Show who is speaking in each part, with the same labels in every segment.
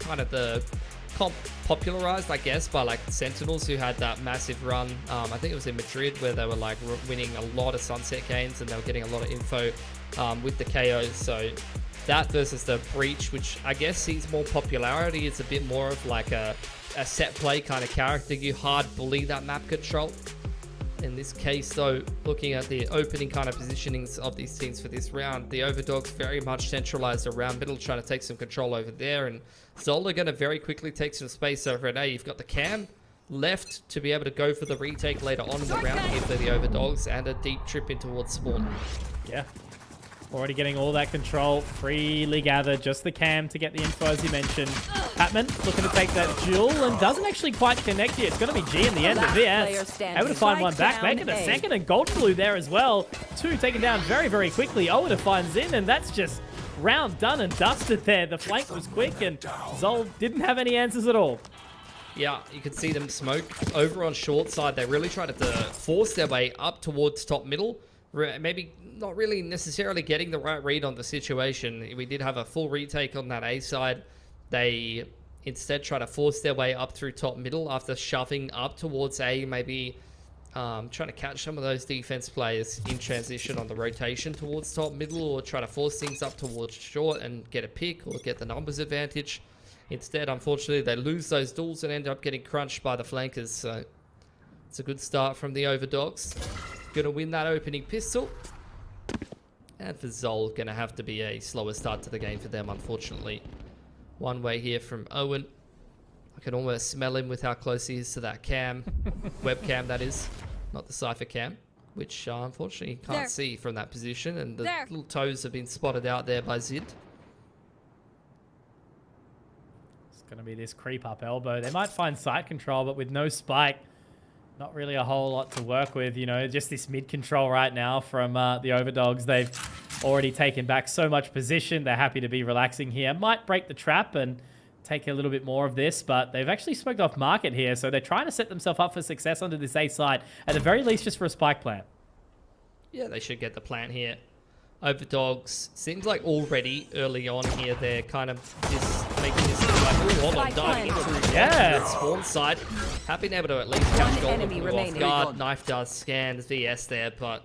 Speaker 1: kind of the comp popularized, I guess, by like Sentinels, who had that massive run. I think it was in Madrid where they were like winning a lot of Sunset games and they were getting a lot of info with the KOs. So that versus the Breach, which I guess sees more popularity. It's a bit more of like a set play kind of character. You hard bully that map control. In this case, though, looking at the opening kind of positionings of these teams for this round, the Overdogs very much centralized around middle, trying to take some control over there, and ZOL are going to very quickly take some space over at A. You've got the cam left to be able to go for the retake later on in the round here for the Overdogs, and a deep trip in towards spawn.
Speaker 2: Yeah. Already getting all that control, freely gathered, just the cam to get the info as you mentioned. Patman looking to take that duel and doesn't actually quite connect here. It's going to be G in the end of VS. Able to find one back, making a second, and Golden Blue there as well. Two taken down very, very quickly. Owen finds in, and that's just round done and dusted there. The flank was quick, and ZOL didn't have any answers at all.
Speaker 1: Yeah, you could see them smoke over on short side. They really tried to force their way up towards top middle. Maybe not really necessarily getting the right read on the situation. We did have a full retake on that A side. They instead try to force their way up through top middle after shoving up towards A, maybe trying to catch some of those defense players in transition on the rotation towards top middle, or try to force things up towards short and get a pick or get the numbers advantage. Instead, unfortunately, they lose those duels and end up getting crunched by the flankers. So it's a good start from the Overdogs. Going to win that opening pistol. And for ZOL, going to have to be a slower start to the game for them, unfortunately. One way here from Owen. I can almost smell him with how close he is to that cam. Webcam, that is. Not the Cypher cam. Which, unfortunately, you can't see from that position. And the little toes have been spotted out there by Zid.
Speaker 2: It's going to be this creep up elbow. They might find site control, but with no spike, not really a whole lot to work with, you know, just this mid control right now from the Overdogs. They've already taken back so much position. They're happy to be relaxing here. Might break the trap and take a little bit more of this, but they've actually smoked off market here, so they're trying to set themselves up for success under this A side, at the very least just for a spike plant. Yeah,
Speaker 1: they should get the plant here. Overdogs, seems like already early on here, they're kind of just making this like, oh, I'm diving into the spawn side. Have been able to at least catch Golden Blue off guard. Knife does scan VS there, but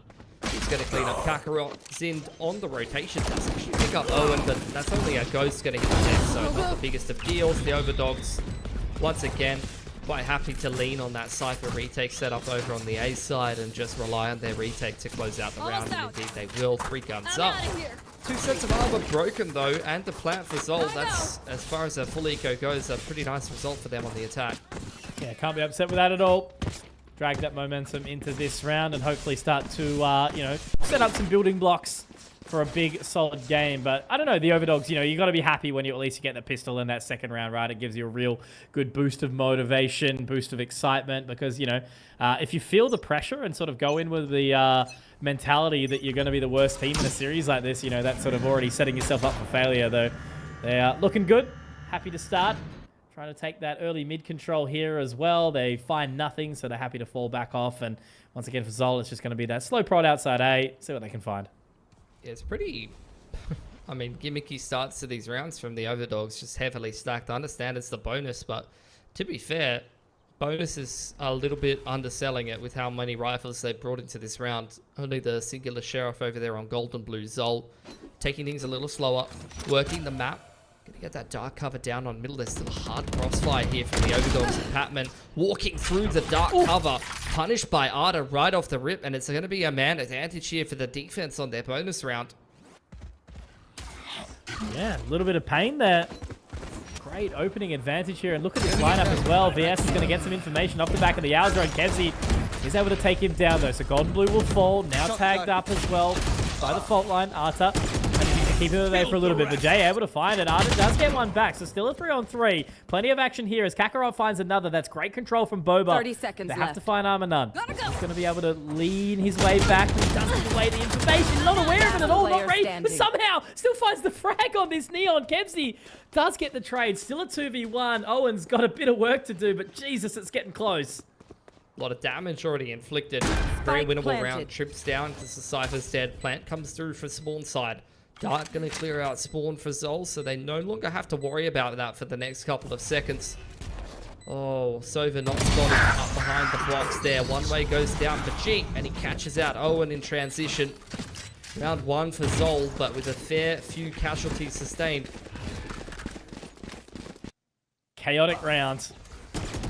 Speaker 1: he's going to clean up Kakarot. Zind on the rotation does actually pick up Owen, but that's only a ghost getting hit there, so not the biggest of deals. The Overdogs, once again, quite happy to lean on that Cypher retake setup over on the A side and just rely on their retake to close out the round. And indeed they will. 3 guns up. 2 sets of armor broken though, and the plant for ZOL. That's, as far as a full eco goes, a pretty nice result for them on the attack.
Speaker 2: Yeah, can't be upset with that at all. Drag that momentum into this round and hopefully start to, you know, set up some building blocks for a big, solid game. But I don't know, the Overdogs, you know, you got to be happy when you at least get the pistol in that second round, right? It gives you a real good boost of motivation, boost of excitement, because, you know, if you feel the pressure and sort of go in with the mentality that you're going to be the worst team in a series like this, you know, that's sort of already setting yourself up for failure, though. They are looking good, happy to start. Trying to take that early mid control here as well. They find nothing, so they're happy to fall back off. And once again for ZOL, it's just going to be that slow prod outside A, see what they can find.
Speaker 1: Yeah, it's pretty, I mean, gimmicky starts to these rounds from the Overdogs, just heavily stacked. I understand it's the bonus, but to be fair, bonus is a little bit underselling it with how many rifles they brought into this round. Only the singular Sheriff over there on Golden Blue. ZOL taking things a little slower, working the map. Gonna get that dark cover down on middle. There's still a hard crossfire here from the Overdogs and Patman walking through the dark cover, punished by Arda right off the rip, and it's going to be a man advantage here for the defense on their bonus round.
Speaker 2: Yeah, a little bit of pain there. Great opening advantage here, and look at this lineup as well. VS is going to get some information off the back of the Yowza, and Kevzi is able to take him down though, so Golden Blue will fall, now tagged up as well by the fault line. Arta keep him there for a little bit, but Jay able to find it. Arda does get one back, so still a 3-on-3. Plenty of action here as Kakarot finds another. That's great control from Boba.
Speaker 3: 30 seconds
Speaker 2: They have to find Armor None. He's going to be able to lean his way back, but he does give away the information. Not aware of it at all, not ready, but somehow still finds the frag on this Neon. Kevzi does get the trade. Still a 2v1. Owen's got a bit of work to do, but Jesus, it's getting close.
Speaker 1: A lot of damage already inflicted. Very winnable round. Trips down to the Cypher's dead. Plant comes through for spawn side. Dart going to clear out spawn for ZOL, so they no longer have to worry about that for the next couple of seconds. Oh, Sova not spotted up behind the blocks there. One way goes down for G, and he catches out Owen in transition. Round 1 for ZOL, but with a fair few casualties sustained.
Speaker 2: Chaotic rounds.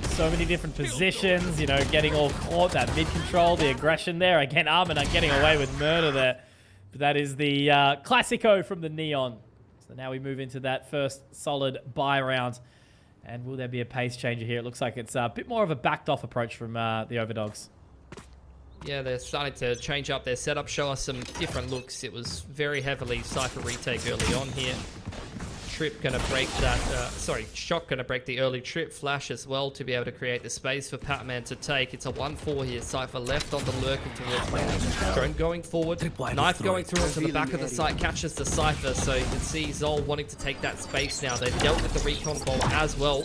Speaker 2: So many different positions, you know, getting all caught, that mid control, the aggression there. Again, Armanut getting away with murder there. But that is the Classico from the Neon. So now we move into that first solid buy round. And will there be a pace changer here? It looks like it's a bit more of a backed off approach from the Overdogs.
Speaker 1: Yeah, they're starting to change up their setup, show us some different looks. It was very heavily Cypher retake early on here. Trip gonna break that, Shock gonna break the early trip flash as well to be able to create the space for Patman to take. It's a 1-4 here. Cypher left on the lurking towards lane. Drone going forward. Knife going through onto the back of the site, catches the Cypher. So you can see ZOL wanting to take that space now. They've dealt with the recon ball as well.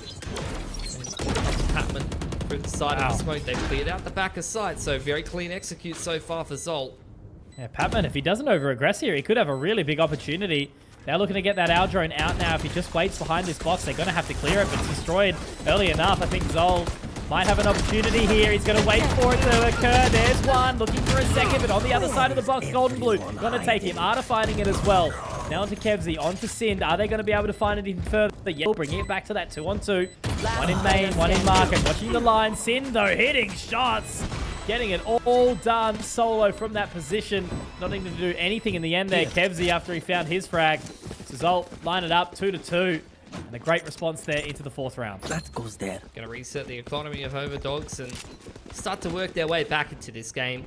Speaker 1: Patman through the side of the smoke. They've cleared out the back of site. So very clean execute so far for ZOL.
Speaker 2: Yeah, Patman, if he doesn't over-aggress here, he could have a really big opportunity. They're looking to get that Owl drone out now. If he just waits behind this box, they're going to have to clear it, but it's destroyed early enough. I think ZOL might have an opportunity here. He's going to wait for it to occur. There's one, looking for a second, but on the other side of the box, Golden Blue going to take him. Arta finding it as well. Now onto Kevzy, onto Sind. Are they going to be able to find it even further? Yeah, bringing it back to that 2-on-2. One in main, one in market. Watching the line. Sind, though, hitting shots. Getting it all done solo from that position. Not needing to do anything in the end there. Kevzy after he found his frag. So ZOL line it up 2-2. And a great response there into the 4th round.
Speaker 3: That goes there.
Speaker 1: Going to reset the economy of Overdogs and start to work their way back into this game.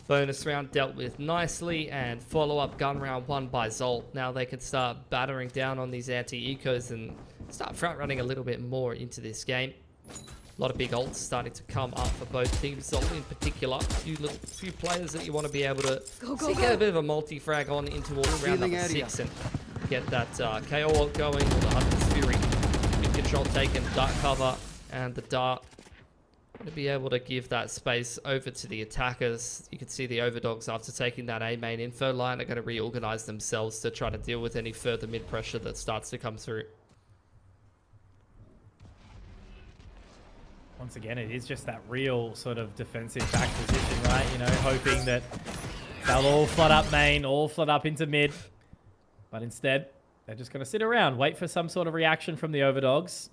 Speaker 1: Bonus round dealt with nicely, and follow-up gun round won by ZOL. Now they can start battering down on these anti-ecos and start front-running a little bit more into this game. A lot of big ults starting to come up for both teams. ZOL in particular, a few players that you want to be able to get a bit of a multi-frag on into round number 6 and get that KO ult going, or the Hunter's Fury. Good control taken, dart cover, and the dart. To be able to give that space over to the attackers. You can see the Overdogs, after taking that A main info line, are going to reorganize themselves to try to deal with any further mid pressure that starts to come through.
Speaker 2: Once again, it is just that real sort of defensive back position, right? You know, hoping that they'll all flood up main, all flood up into mid. But instead, they're just going to sit around, wait for some sort of reaction from the Overdogs.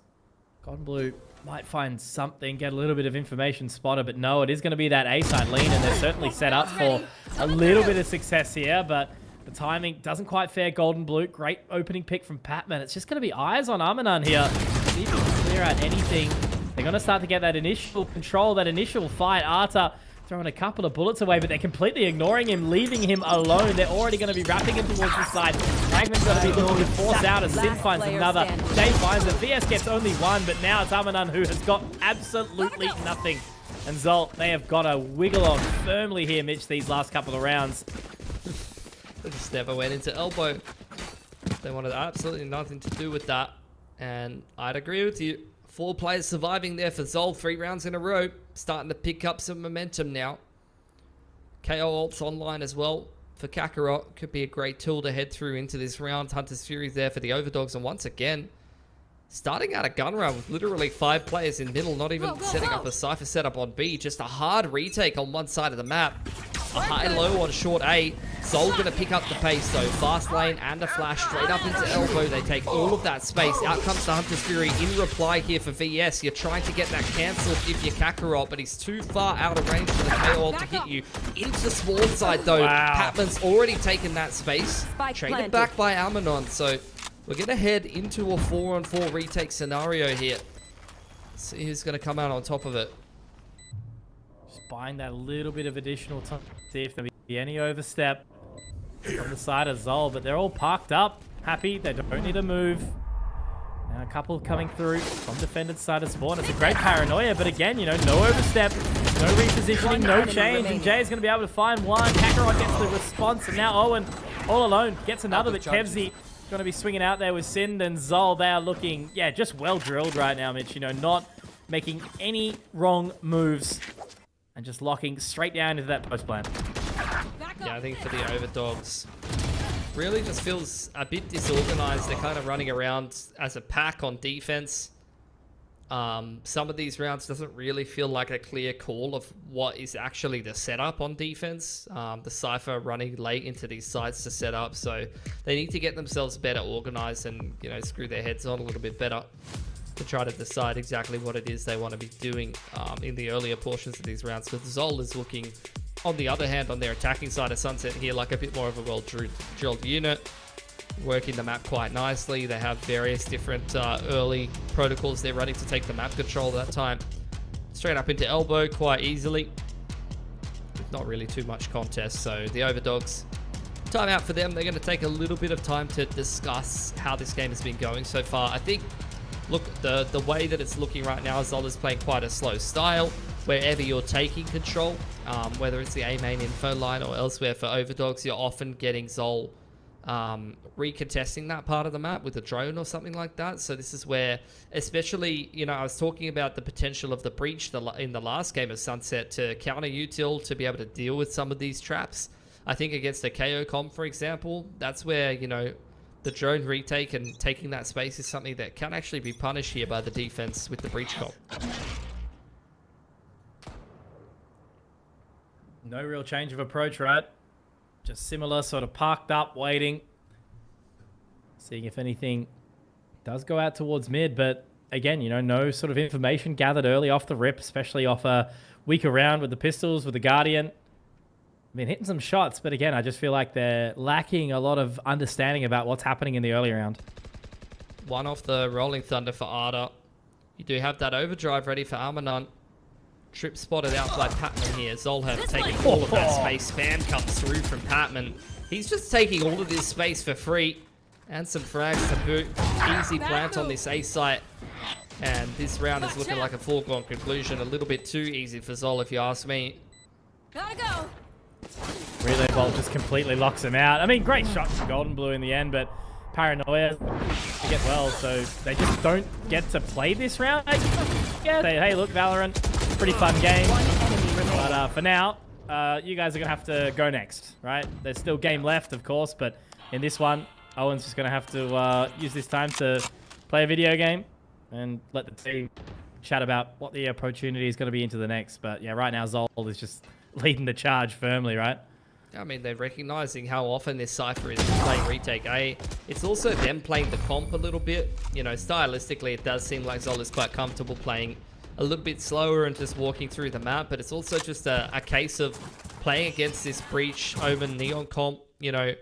Speaker 2: Golden Blue might find something, get a little bit of information spotted, but no, it is going to be that A-side lean, and they're certainly set up for a little bit of success here, but the timing doesn't quite fare Golden Blue. Great opening pick from Patman. It's just going to be eyes on Armanut here. See if he can clear out anything. They're going to start to get that initial control, that initial fight. Arta throwing a couple of bullets away, but they're completely ignoring him, leaving him alone. They're already going to be wrapping him towards the side. Fragment's going to be looking to force out as Sin finds another. Jay finds it. VS gets only one, but now it's Armanut who has got absolutely nothing. And ZOL, they have got to wiggle on firmly here, Mitch, these last couple of rounds.
Speaker 1: They just never went into elbow. They wanted absolutely nothing to do with that. And I'd agree with you. 4 players surviving there for ZOL, 3 rounds in a row. Starting to pick up some momentum now. KO ults online as well for Kakarot. Could be a great tool to head through into this round. Hunter's Fury there for the Overdogs. And once again, starting out a gun round with literally 5 players in middle. Not even setting up a Cypher setup on B. Just a hard retake on one side of the map. A high-low on short A. ZOL going to pick up the pace though. Fast lane and a flash straight up into elbow. They take all of that space. Out comes the Hunter's Fury in reply here for VS. You're trying to get that cancelled if you're Kakarot, but he's too far out of range for the KO to hit you. Into spawn side though.
Speaker 2: Wow.
Speaker 1: Patman's already taken that space. Traded back by Amanon. So we're going to head into a 4-on-4 retake scenario here. See who's going to come out on top of it.
Speaker 2: Just buying that little bit of additional time. See if there'll be any overstep from the side of ZOL, but they're all parked up, happy. They don't need to move. Now a couple coming through from defended side of spawn. It's a great paranoia, but again, you know, no overstep, no repositioning, no change, and Jay is going to be able to find one. Kakarot gets the response, and now Owen all alone gets another, but Kevzy going to be swinging out there with Sind and ZOL. They are looking, yeah, just well drilled right now, Mitch. You know, not making any wrong moves and just locking straight down into that post plan.
Speaker 1: Yeah, I think for the Overdogs, really just feels a bit disorganized. They're kind of running around as a pack on defense. Some of these rounds doesn't really feel like a clear call of what is actually the setup on defense. The Cypher running late into these sites to set up, so they need to get themselves better organized and, you know, screw their heads on a little bit better to try to decide exactly what it is they want to be doing in the earlier portions of these rounds. Because ZOL is looking, on the other hand, on their attacking side of Sunset here, like a bit more of a well-drilled unit, working the map quite nicely. They have various different early protocols they're running to take the map control that time. Straight up into elbow quite easily. Not really too much contest, so the Overdogs, time out for them. They're going to take a little bit of time to discuss how this game has been going so far. I think, look, the way that it's looking right now, ZOL is playing quite a slow style. Wherever you're taking control, whether it's the A main info line or elsewhere for Overdogs, you're often getting ZOL recontesting that part of the map with a drone or something like that. So this is where, especially, you know, I was talking about the potential of the breach in the last game of Sunset to counter util to be able to deal with some of these traps. I think against a KO comp, for example, that's where, you know, the drone retake and taking that space is something that can actually be punished here by the defense with the breach comp.
Speaker 2: No real change of approach, right? Just similar, sort of parked up, waiting. Seeing if anything does go out towards mid. But again, you know, no sort of information gathered early off the rip, especially off a weaker round with the pistols, with the Guardian. I mean, hitting some shots, but again, I just feel like they're lacking a lot of understanding about what's happening in the early round.
Speaker 1: One off the Rolling Thunder for Arda. You do have that overdrive ready for Armanant. Trip spotted out by Patman here. ZOL have taken all of that space. Spam comes through from Patman. He's just taking all of this space for free. And some frags to boot. Easy plant on this A site. And this round is looking like a foregone conclusion. A little bit too easy for ZOL, if you ask me.
Speaker 3: Gotta go.
Speaker 2: Relay Bolt just completely locks him out. I mean, great shot from Golden Blue in the end, but Paranoia to get well, so they just don't get to play this round. Yeah, say, hey, look, Valorant, pretty fun game. But for now, you guys are going to have to go next, right? There's still game left, of course, but in this one, Owen's just going to have to use this time to play a video game and let the team chat about what the opportunity is going to be into the next. But yeah, right now, ZOL is just leading the charge firmly, right?
Speaker 1: I mean, they're recognizing how often this Cypher is playing retake A. It's also them playing the comp a little bit. You know, stylistically, it does seem like ZOL is quite comfortable playing a little bit slower and just walking through the map, but it's also just a case of playing against this breach over Neon comp. You know,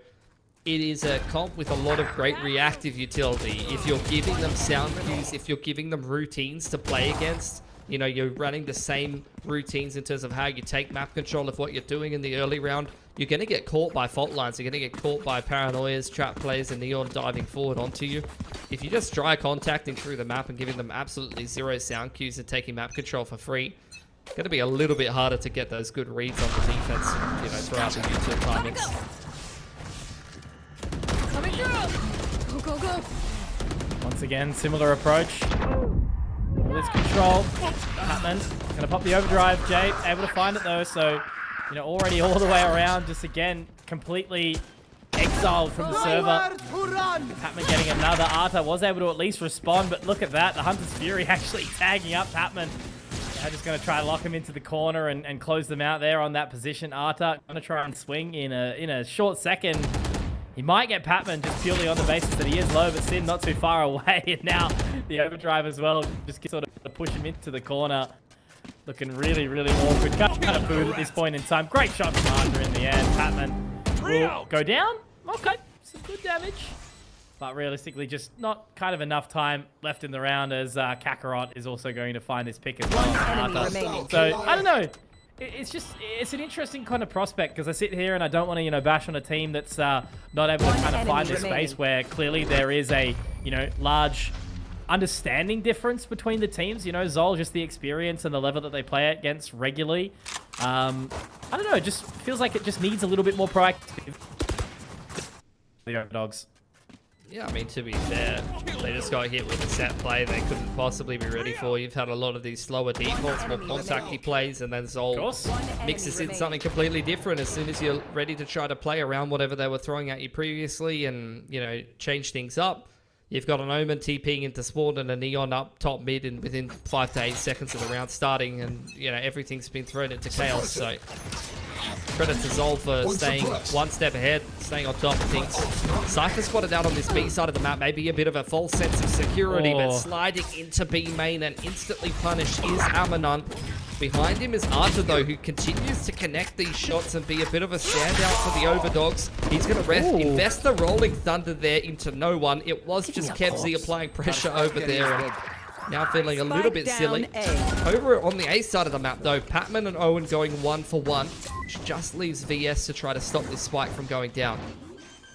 Speaker 1: it is a comp with a lot of great reactive utility. If you're giving them sound cues, if you're giving them routines to play against, you know, you're running the same routines in terms of how you take map control of what you're doing in the early round, you're going to get caught by fault lines. You're going to get caught by Paranoias, trap plays, and Neon diving forward onto you. If you just try contacting through the map and giving them absolutely zero sound cues and taking map control for free, it's going to be a little bit harder to get those good reads on the defense, you know, throughout the util timings.
Speaker 3: Coming through. Go, go, go.
Speaker 2: Once again, similar approach. All this control. Patman gonna pop the overdrive. Jay able to find it though, so you know, already all the way around, just again completely exiled from the server. Patman getting another. Arta was able to at least respond, but look at that, the Hunter's Fury actually tagging up Patman. They're just gonna try to lock him into the corner and close them out there on that position. Arta gonna try and swing in a short second. He might get Patman just purely on the basis that he is low, but Sin not too far away. And now the overdrive as well, just sort of push him into the corner. Looking really, really awkward. Kind of food at this point in time. Great shot from Arthur in the end. Patman will go down. Okay, some good damage. But realistically, just not kind of enough time left in the round as Kakarot is also going to find this pick as well. So, I don't know. It's an interesting kind of prospect because I sit here and I don't want to, you know, bash on a team that's not able to kind of find this space where clearly there is a, you know, large understanding difference between the teams. You know, ZOL, just the experience and the level that they play against regularly. I don't know, it just feels like it just needs a little bit more proactive. The Overdogs.
Speaker 1: Yeah, I mean, to be fair, they just got hit with a set play they couldn't possibly be ready for. You've had a lot of these slower defaults, more contacty plays, and then ZOL mixes in something completely different as soon as you're ready to try to play around whatever they were throwing at you previously and, you know, change things up. You've got an Omen TPing into spawn and a Neon up top mid and within 5 to 8 seconds of the round starting, and, you know, everything's been thrown into chaos, so... Credit to ZOL for staying one step ahead, staying on top of things. Cypher spotted out on this B side of the map, maybe a bit of a false sense of security, but sliding into B main and instantly punished is Amanon. Behind him is Arthur, though, who continues to connect these shots and be a bit of a standout for the Overdogs. He's going to invest the Rolling Thunder there into no one. It was just Kevzy applying pressure over there. And now feeling a little bit silly. Over on the A side of the map, though, Patman and Owen going 1-for-1, which just leaves VS to try to stop this spike from going down.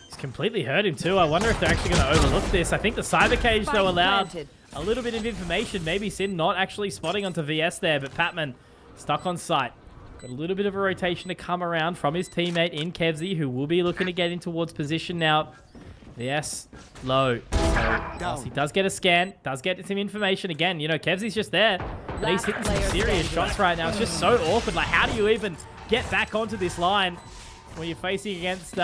Speaker 2: He's completely hurt him too. I wonder if they're actually going to overlook this. I think the cyber cage, though, allowed a little bit of information. Maybe Sin not actually spotting onto VS there, but Patman stuck on site. Got a little bit of a rotation to come around from his teammate in Kevzy, who will be looking to get in towards position now. VS low. So he does get a scan, does get some information. Again, you know, Kevzy's just there. And he's hitting some serious shots right now. It's just so awkward. Like, how do you even get back onto this line when you're facing against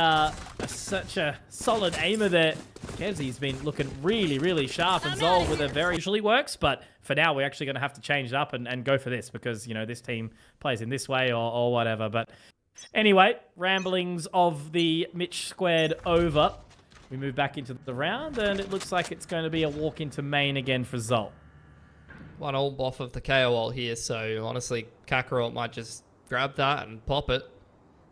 Speaker 2: such a solid aimer there? Kevzy's been looking really, really sharp, and ZOL with a very usually works, but for now we're actually going to have to change it up and go for this because, you know, this team plays in this way or whatever. But anyway, ramblings of the Mitch squared over. We move back into the round, and it looks like it's going to be a walk into main again for ZOL.
Speaker 1: One all off of the KOL here, so honestly, Kakarot might just grab that and pop it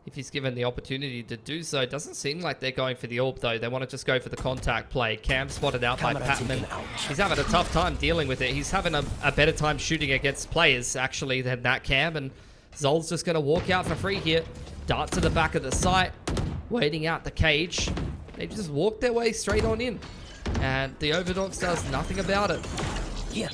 Speaker 1: if he's given the opportunity to do so. It doesn't seem like they're going for the AWP, though. They want to just go for the contact play. Cam spotted out by Patman. He's having a tough time dealing with it. He's having a better time shooting against players, actually, than that Cam, and ZOL's just going to walk out for free here. Dart to the back of the site, waiting out the cage. They just walk their way straight on in, and the Overdogs does nothing about it.
Speaker 2: Yeah.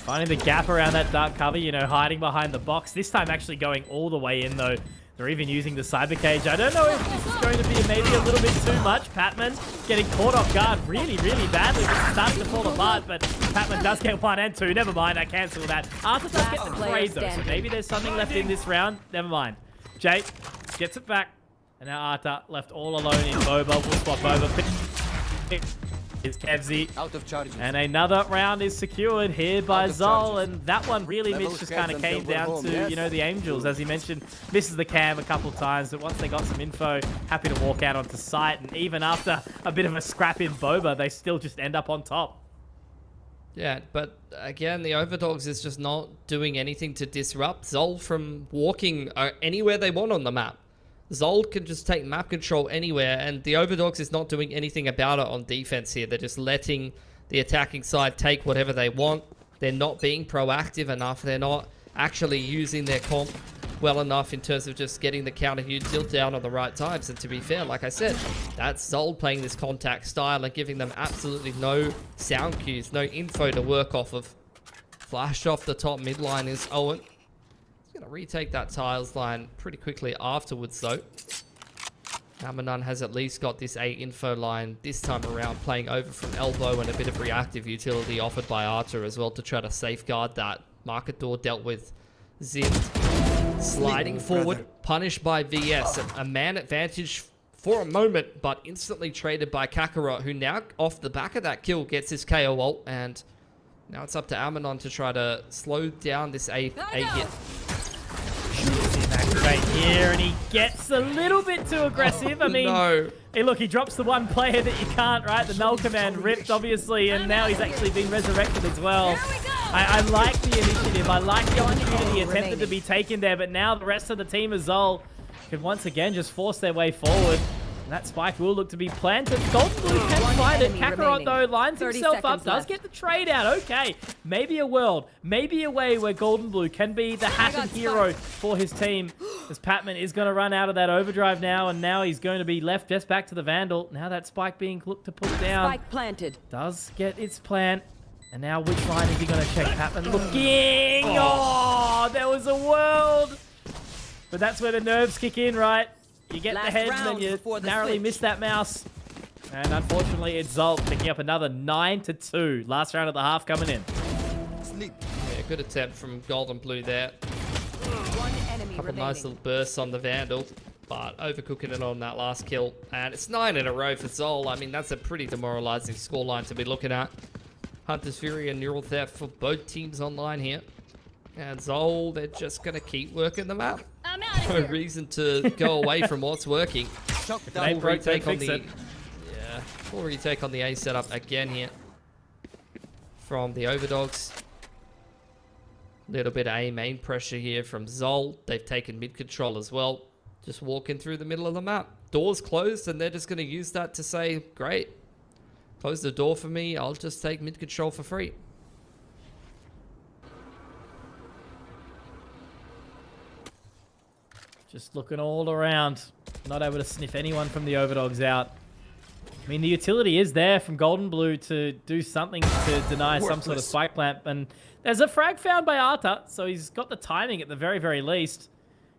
Speaker 2: Finding the gap around that dark cover, you know, hiding behind the box. This time actually going all the way in, though. They're even using the cyber cage. I don't know if this is going to be maybe a little bit too much. Patman getting caught off guard really, really badly. This starts to fall apart, but Patman does get 1 and 2. Never mind, I cancel that. Arthur does get the trade, though, so maybe there's something left in this round. Never mind. Jake gets it back. And now Arta left all alone in Boba. We'll swap Boba. Is Kevzy.
Speaker 4: Out of charges.
Speaker 2: And another round is secured here by ZOL. And that one really, Mitch, just kind of came down to, you know, the Angels. As he mentioned, misses the cam a couple times. But once they got some info, happy to walk out onto site. And even after a bit of a scrap in Boba, they still just end up on top.
Speaker 1: Yeah, but again, the Overdogs is just not doing anything to disrupt ZOL from walking anywhere they want on the map. ZOL can just take map control anywhere, and the Overdogs is not doing anything about it on defense here. They're just letting the attacking side take whatever they want. They're not being proactive enough. They're not actually using their comp well enough in terms of just getting the counter util down on the right times. And to be fair, like I said, that's ZOL playing this contact style and giving them absolutely no sound cues, no info to work off of. Flashed off the top mid line is Owen. Going to retake that tiles line pretty quickly afterwards, though. Amanon has at least got this A info line this time around, playing over from elbow, and a bit of reactive utility offered by Archer as well to try to safeguard that. Market door dealt with. Zind sliding forward, punished by VS. A man advantage for a moment, but instantly traded by Kakarot, who now off the back of that kill gets his KO ult, and now it's up to Amanon to try to slow down this A hit.
Speaker 2: Right here, and he gets a little bit too aggressive. I mean, hey, look, he drops the one player that you can't, right? The null command ripped, obviously, and now he's actually been resurrected as well. I like the initiative. I like the opportunity attempted to be taken there, but now the rest of the team of ZOL can once again just force their way forward. And that spike will look to be planted. Golden Blue can find it. Kakarot, though, lines himself up, does get the trade out. Okay, maybe a world, maybe a way where Golden Blue can be the hatted hero for his team. As Patman is going to run out of that overdrive now, and now he's going to be left just back to the Vandal. Now that spike being looked to put down.
Speaker 3: Spike planted.
Speaker 2: Does get its plant. And now which line is he going to check? Patman looking. Oh, there was a world. But that's where the nerves kick in, right? You get the head and then you narrowly miss that mouse. And unfortunately, it's ZOL picking up another 9-2. Last round of the half coming in.
Speaker 1: Yeah, good attempt from Golden Blue there.
Speaker 3: One enemy
Speaker 1: Couple
Speaker 3: remaining.
Speaker 1: nice little bursts on the Vandal, but overcooking it on that last kill. And it's 9 in a row for ZOL. I mean, that's a pretty demoralizing scoreline to be looking at. Hunter's Fury and Neural Theft for both teams online here. And ZOL, they're just going to keep working the map.
Speaker 3: I'm out of
Speaker 1: No
Speaker 3: here.
Speaker 1: reason to go away from what's working.
Speaker 2: If it ain't broke, don't fix it.
Speaker 1: Yeah, full retake on the A setup again here from the Overdogs. Little bit of A main pressure here from ZOL. They've taken mid control as well. Just walking through the middle of the map. Doors closed, and they're just going to use that to say, great, close the door for me. I'll just take mid control for free.
Speaker 2: Just looking all around. Not able to sniff anyone from the Overdogs out. I mean, the utility is there from Golden Blue to do something to deny some sort of spike plant. And there's a frag found by Arta, so he's got the timing at the very, very least.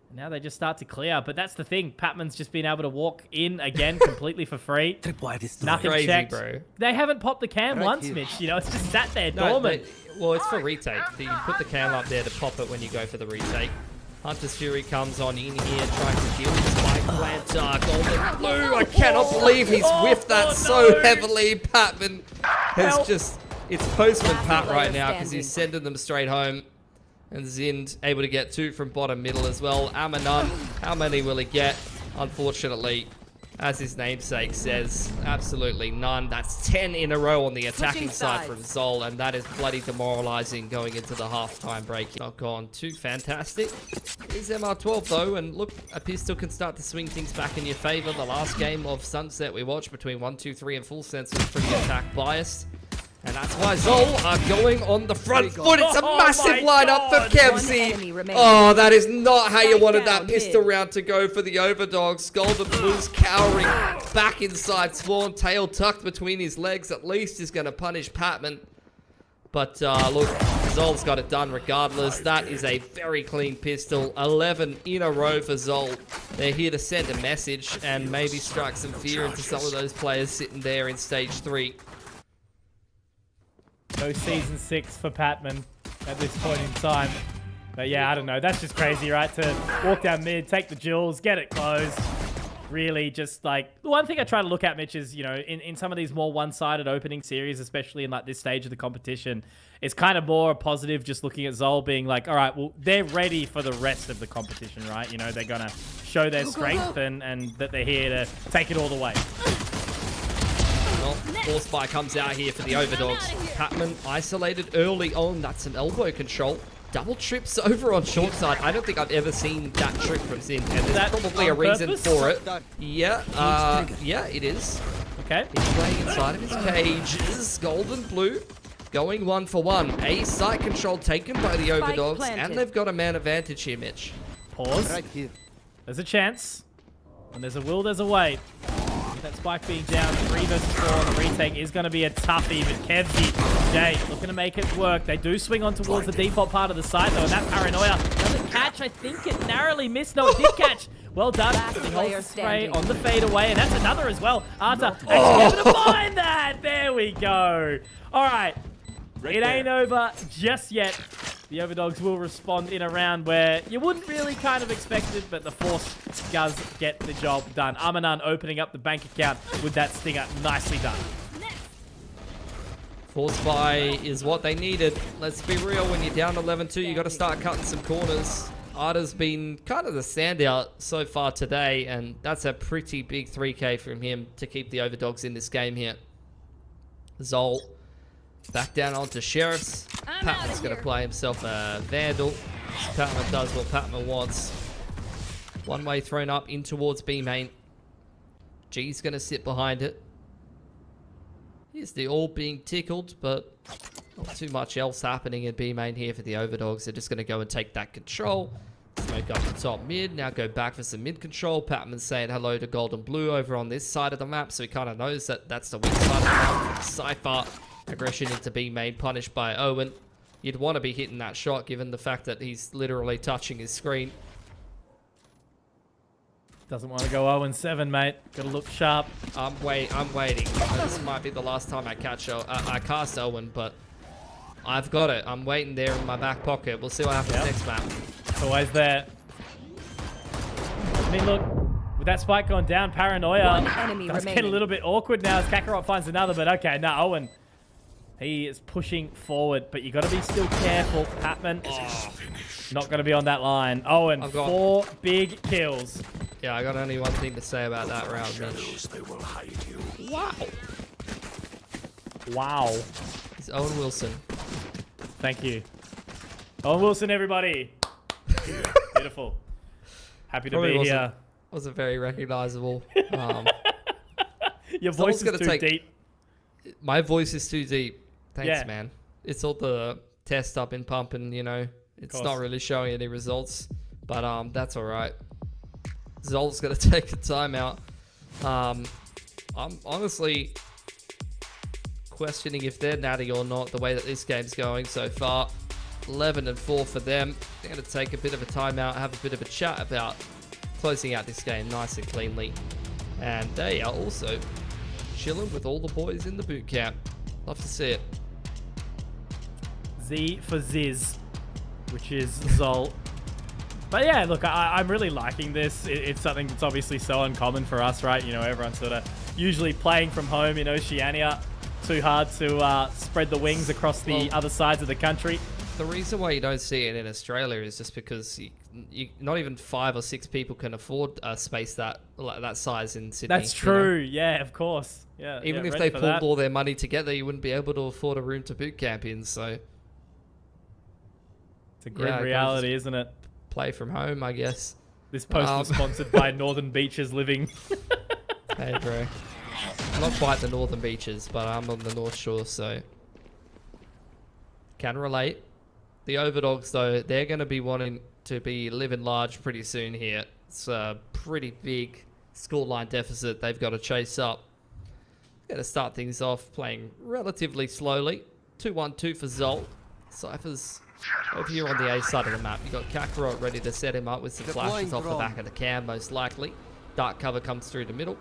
Speaker 2: And now they just start to clear. But that's the thing. Patman's just been able to walk in again completely for free. Nothing
Speaker 1: Crazy,
Speaker 2: checked.
Speaker 1: bro.
Speaker 2: They haven't popped the cam once, Mitch. You know, it's just sat there dormant.
Speaker 1: Well, it's for retake. You put the cam up there to pop it when you go for the retake. Hunter's Fury comes on in here, trying to deal with spike plant. Golden Blue, I cannot believe he's whiffed that so heavily. Patman has just, it's postman Pat right now because he's sending them straight home. And Zind able to get 2 from bottom middle as well. Amanon, how many will he get? Unfortunately, as his namesake says, absolutely none. That's 10 in a row on the attacking side from ZOL, and that is bloody demoralizing going into the halftime break. Not gone too fantastic. Is MR12 though, and look, a pistol can start to swing things back in your favor. The last game of Sunset we watched between 1, 2, 3 and Full Sense was pretty attack biased. And that's why ZOL are going on the front foot. It's a massive lineup for Kevzy. Oh, that is not how you wanted that pistol round to go for the Overdogs. Golden Blue's cowering back inside Spawn, tail tucked between his legs. At least is going to punish Patman. But look, ZOL's got it done regardless. That is a very clean pistol. 11 in a row for ZOL. They're here to send a message and maybe strike some fear into some of those players sitting there in stage 3.
Speaker 2: No season 6 for Patman at this point in time. But yeah, I don't know. That's just crazy, right? To walk down mid, take the jewels, get it closed. Really just like... The one thing I try to look at, Mitch, is, you know, in some of these more one-sided opening series, especially in like this stage of the competition, it's kind of more positive just looking at ZOL being like, all right, well, they're ready for the rest of the competition, right? You know, they're going to show their strength and that they're here to take it all the way.
Speaker 1: Force Spy comes out here for the Overdogs. Patman isolated early on. That's some elbow control. Double trips over on short side. I don't think I've ever seen that trick from Zin, and there's probably a reason for it. Yeah, yeah, it is.
Speaker 2: Okay.
Speaker 1: He's playing inside of his cages. Golden Blue going 1 for 1. A site control taken by the Overdogs, and they've got a man advantage here, Mitch.
Speaker 2: Pause.
Speaker 4: Right here.
Speaker 2: There's a chance. When there's a will, there's a way. With that spike being down, 3 versus 4 on the retake is going to be a toughie, but Kevzy, Jay, looking to make it work. They do swing on towards the default part of the site, though, and that paranoia doesn't catch. I think it narrowly missed. No, it did catch. Well done. He holds the spray on the fadeaway, and that's another as well. Arta actually able to find that. There we go. All right. It ain't over just yet. The Overdogs will respond in a round where you wouldn't really kind of expect it, but the Force does get the job done. Amanan opening up the bank account with that stinger. Nicely done.
Speaker 1: Force Spy is what they needed. Let's be real, when you're down 11-2, you got to start cutting some corners. Arta's been kind of the standout so far today, and that's a pretty big 3K from him to keep the Overdogs in this game here. ZOL back down onto Sheriffs. Patman's going to play himself a Vandal. Patman does what Patman wants. One way thrown up in towards B main. G's going to sit behind it. Here's the all being tickled, but not too much else happening in B main here for the Overdogs. They're just going to go and take that control. Smoke up the top mid. Now go back for some mid control. Patman's saying hello to Golden Blue over on this side of the map, so he kind of knows that that's the weak side of the map. Cypher. Aggression into B main, punished by Owen. You'd want to be hitting that shot given the fact that he's literally touching his screen.
Speaker 2: Doesn't want to go 0-7, mate. Gotta look sharp.
Speaker 1: I'm waiting. This might be the last time I cast Owen, but I've got it. I'm waiting there in my back pocket. We'll see what happens next map.
Speaker 2: It's always there. I mean, look, with that spike going down, Paranoia does get a little bit awkward now as Kakarot finds another, but okay, now Owen, he is pushing forward, but you got to be still careful. Patman, not going to be on that line. Owen, 4 big kills.
Speaker 1: Yeah, I got only one thing to say about that round, Mitch. Wow.
Speaker 2: Wow.
Speaker 1: It's Owen Wilson.
Speaker 2: Thank you. Owen Wilson, everybody. Beautiful. Happy to be here.
Speaker 1: Wasn't very recognizable.
Speaker 2: Your voice is too deep.
Speaker 1: My voice is too deep. Thanks, man. It's all the test up and pumping, you know. It's not really showing any results, but that's all right. ZOL's going to take a timeout. I'm honestly questioning if they're natty or not, the way that this game's going so far. 11-4 for them. They're going to take a bit of a timeout, have a bit of a chat about closing out this game nice and cleanly. And they are also chilling with all the boys in the boot camp. Love to see it.
Speaker 2: Z for Ziz, which is ZOL. But yeah, look, I'm really liking this. It's something that's obviously so uncommon for us, right? You know, everyone's sort of usually playing from home in Oceania. Too hard to spread the wings across the other sides of the country.
Speaker 1: The reason why you don't see it in Australia is just because not even 5 or 6 people can afford a space that size in Sydney.
Speaker 2: That's true. Yeah, of course. Yeah.
Speaker 1: Even if they pulled all their money together, you wouldn't be able to afford a room to boot camp in. So
Speaker 2: it's a grim reality, isn't it?
Speaker 1: Play from home, I guess.
Speaker 2: This post was sponsored by Northern Beaches Living.
Speaker 1: Hey, bro. Not quite the Northern Beaches, but I'm on the North Shore, so can relate. The Overdogs, though, they're going to be wanting to be living large pretty soon here. It's a pretty big scoreline deficit they've got to chase up. Going to start things off playing relatively slowly. 2-1-2 for ZOL. Cypher's over here on the A side of the map. You've got Kakarot ready to set him up with some flashes off the back of the cam, most likely. Dark cover comes through the middle.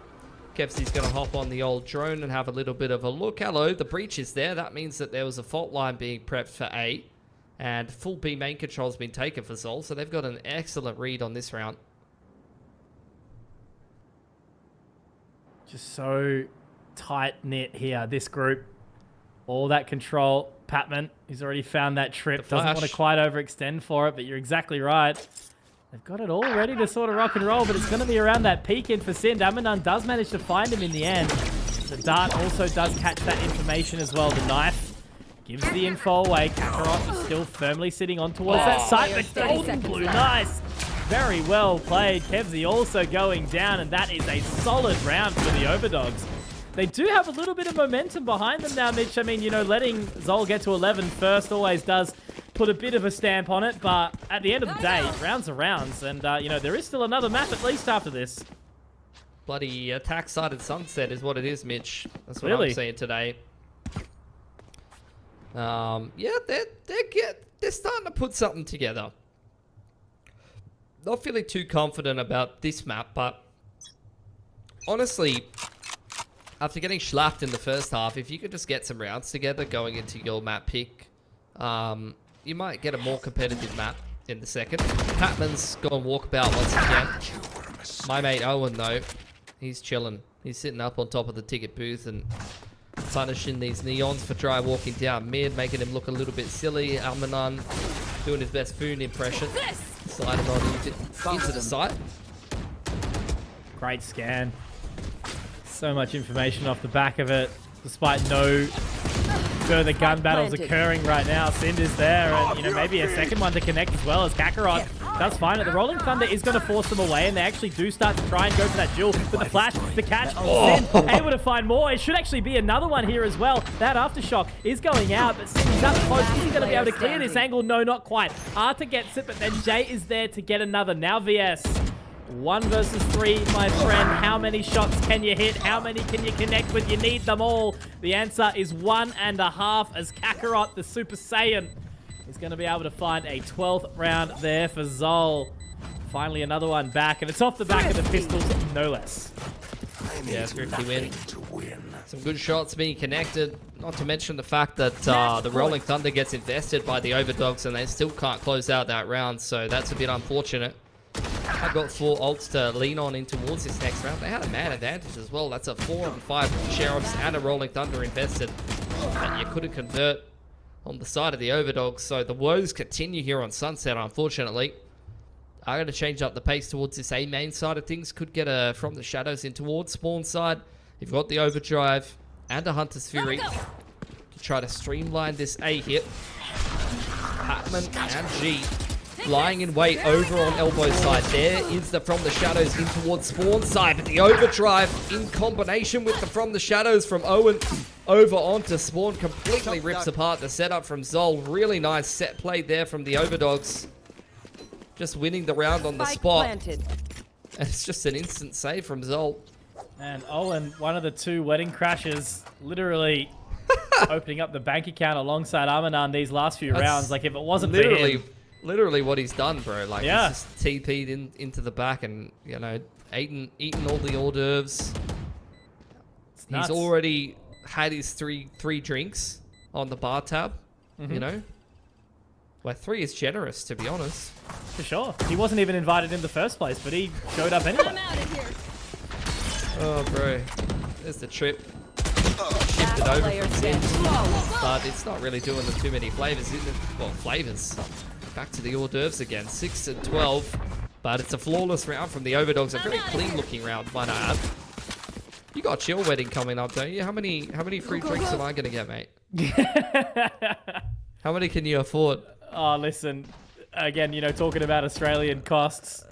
Speaker 1: Kevsy's going to hop on the old drone and have a little bit of a look. Hello, the breach is there. That means that there was a fault line being prepped for A. And full B main control has been taken for ZOL, so they've got an excellent read on this round.
Speaker 2: Just so tight-knit here, this group. All that control. Patman, he's already found that trip. Doesn't want to quite overextend for it, but you're exactly right. They've got it all ready to sort of rock and roll, but it's going to be around that peak in for Sind. Amanon does manage to find him in the end. The dart also does catch that information as well. The knife gives the info away. Kakarot is still firmly sitting on towards that site, but golden blue, nice. Very well played. Kevsy also going down, and that is a solid round for the Overdogs. They do have a little bit of momentum behind them now, Mitch. I mean, you know, letting ZOL get to 11 first always does put a bit of a stamp on it, but at the end of the day, rounds are rounds, and, you know, there is still another map at least after this.
Speaker 1: Bloody attack-sided sunset is what it is, Mitch. That's what
Speaker 2: Really?
Speaker 1: I'm saying today. Yeah, they're starting to put something together. Not feeling too confident about this map, but honestly, after getting schlapped in the first half, if you could just get some rounds together going into your map pick, you might get a more competitive map in the second. Patman's gone walkabout once again. My mate Owen, though, he's chilling. He's sitting up on top of the ticket booth and punishing these neons for dry walking down mid, making him look a little bit silly. Almanon doing his best Foon impression. Sliding on into the site.
Speaker 2: Great scan. So much information off the back of it, despite no further gun battles occurring right now. Sind is there, and, you know, maybe a second one to connect as well as Kakarot does find it. The Rolling Thunder is going to force them away, and they actually do start to try and go for that duel. But the flash, the catch, Sind able to find more. It should actually be another one here as well. That Aftershock is going out, but Sind is up close. Is he going to be able to clear this angle? No, not quite. Arta gets it, but then Jay is there to get another. Now VS. 1 versus 3, my friend. How many shots can you hit? How many can you connect with? You need them all. The answer is 1.5 as Kakarot, the Super Saiyan, is going to be able to find a 12th round there for ZOL. finally another one back, and it's off the back of the pistols, no less.
Speaker 1: Yeah, Thrifty win. Some good shots being connected. Not to mention the fact that the Rolling Thunder gets invested by the Overdogs and they still can't close out that round. So that's a bit unfortunate. I've got 4 ults to lean on in towards this next round. They had a man advantage as well. That's a 4-on-5 Sheriffs and a Rolling Thunder invested. And you couldn't convert on the side of the Overdogs. So the woes continue here on Sunset, unfortunately. I'm going to change up the pace towards this A main side of things. Could get a From the Shadows in towards spawn side. You've got the Overdrive and a Hunter's Fury to try to streamline this A hit. Patman and G lying in wait over on elbow side. There is the From the Shadows in towards spawn side, but the Overdrive in combination with the From the Shadows from Owen over onto spawn completely rips apart the setup from ZOL. Really nice set play there from the Overdogs. Just winning the round on the spot. And it's just an instant save from ZOL.
Speaker 2: And Owen, one of the 2 wedding crashes, literally opening up the bank account alongside Amanan these last few rounds. Like, if it wasn't
Speaker 1: literally,
Speaker 2: for him...
Speaker 1: Literally what he's done, bro. Like,
Speaker 2: yeah.
Speaker 1: He's just TP'd into the back and, you know, eaten all the hors d'oeuvres. He's already had his three drinks on the bar tab, you know? Where 3 is generous, to be honest.
Speaker 2: For sure. He wasn't even invited in the first place, but he showed up anyway.
Speaker 3: I'm out of here.
Speaker 1: Oh, bro. There's the trip. Shifted over from Zin. But it's not really doing them too many flavors, is it? Well, flavors. Back to the hors d'oeuvres again. 6 and 12. But it's a flawless round from the Overdogs. A very clean-looking round, might I add. You got your wedding coming up, don't you? How many free drinks am I going to get, mate? How many can you afford?
Speaker 2: Oh, listen. Again, you know, talking about Australian costs,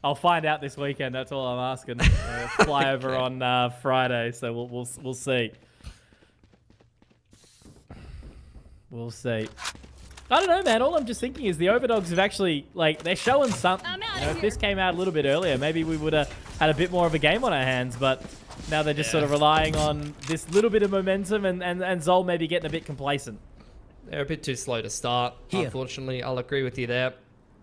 Speaker 2: I'll find out this weekend. That's all I'm asking. Fly over on Friday, so we'll see. We'll see. I don't know, man. All I'm just thinking is the Overdogs have actually, like, they're showing something. You know, if this came out a little bit earlier, maybe we would have had a bit more of a game on our hands, but now they're just sort of relying on this little bit of momentum, and ZOL maybe getting a bit complacent.
Speaker 1: They're a bit too slow to start, unfortunately. I'll agree with you there.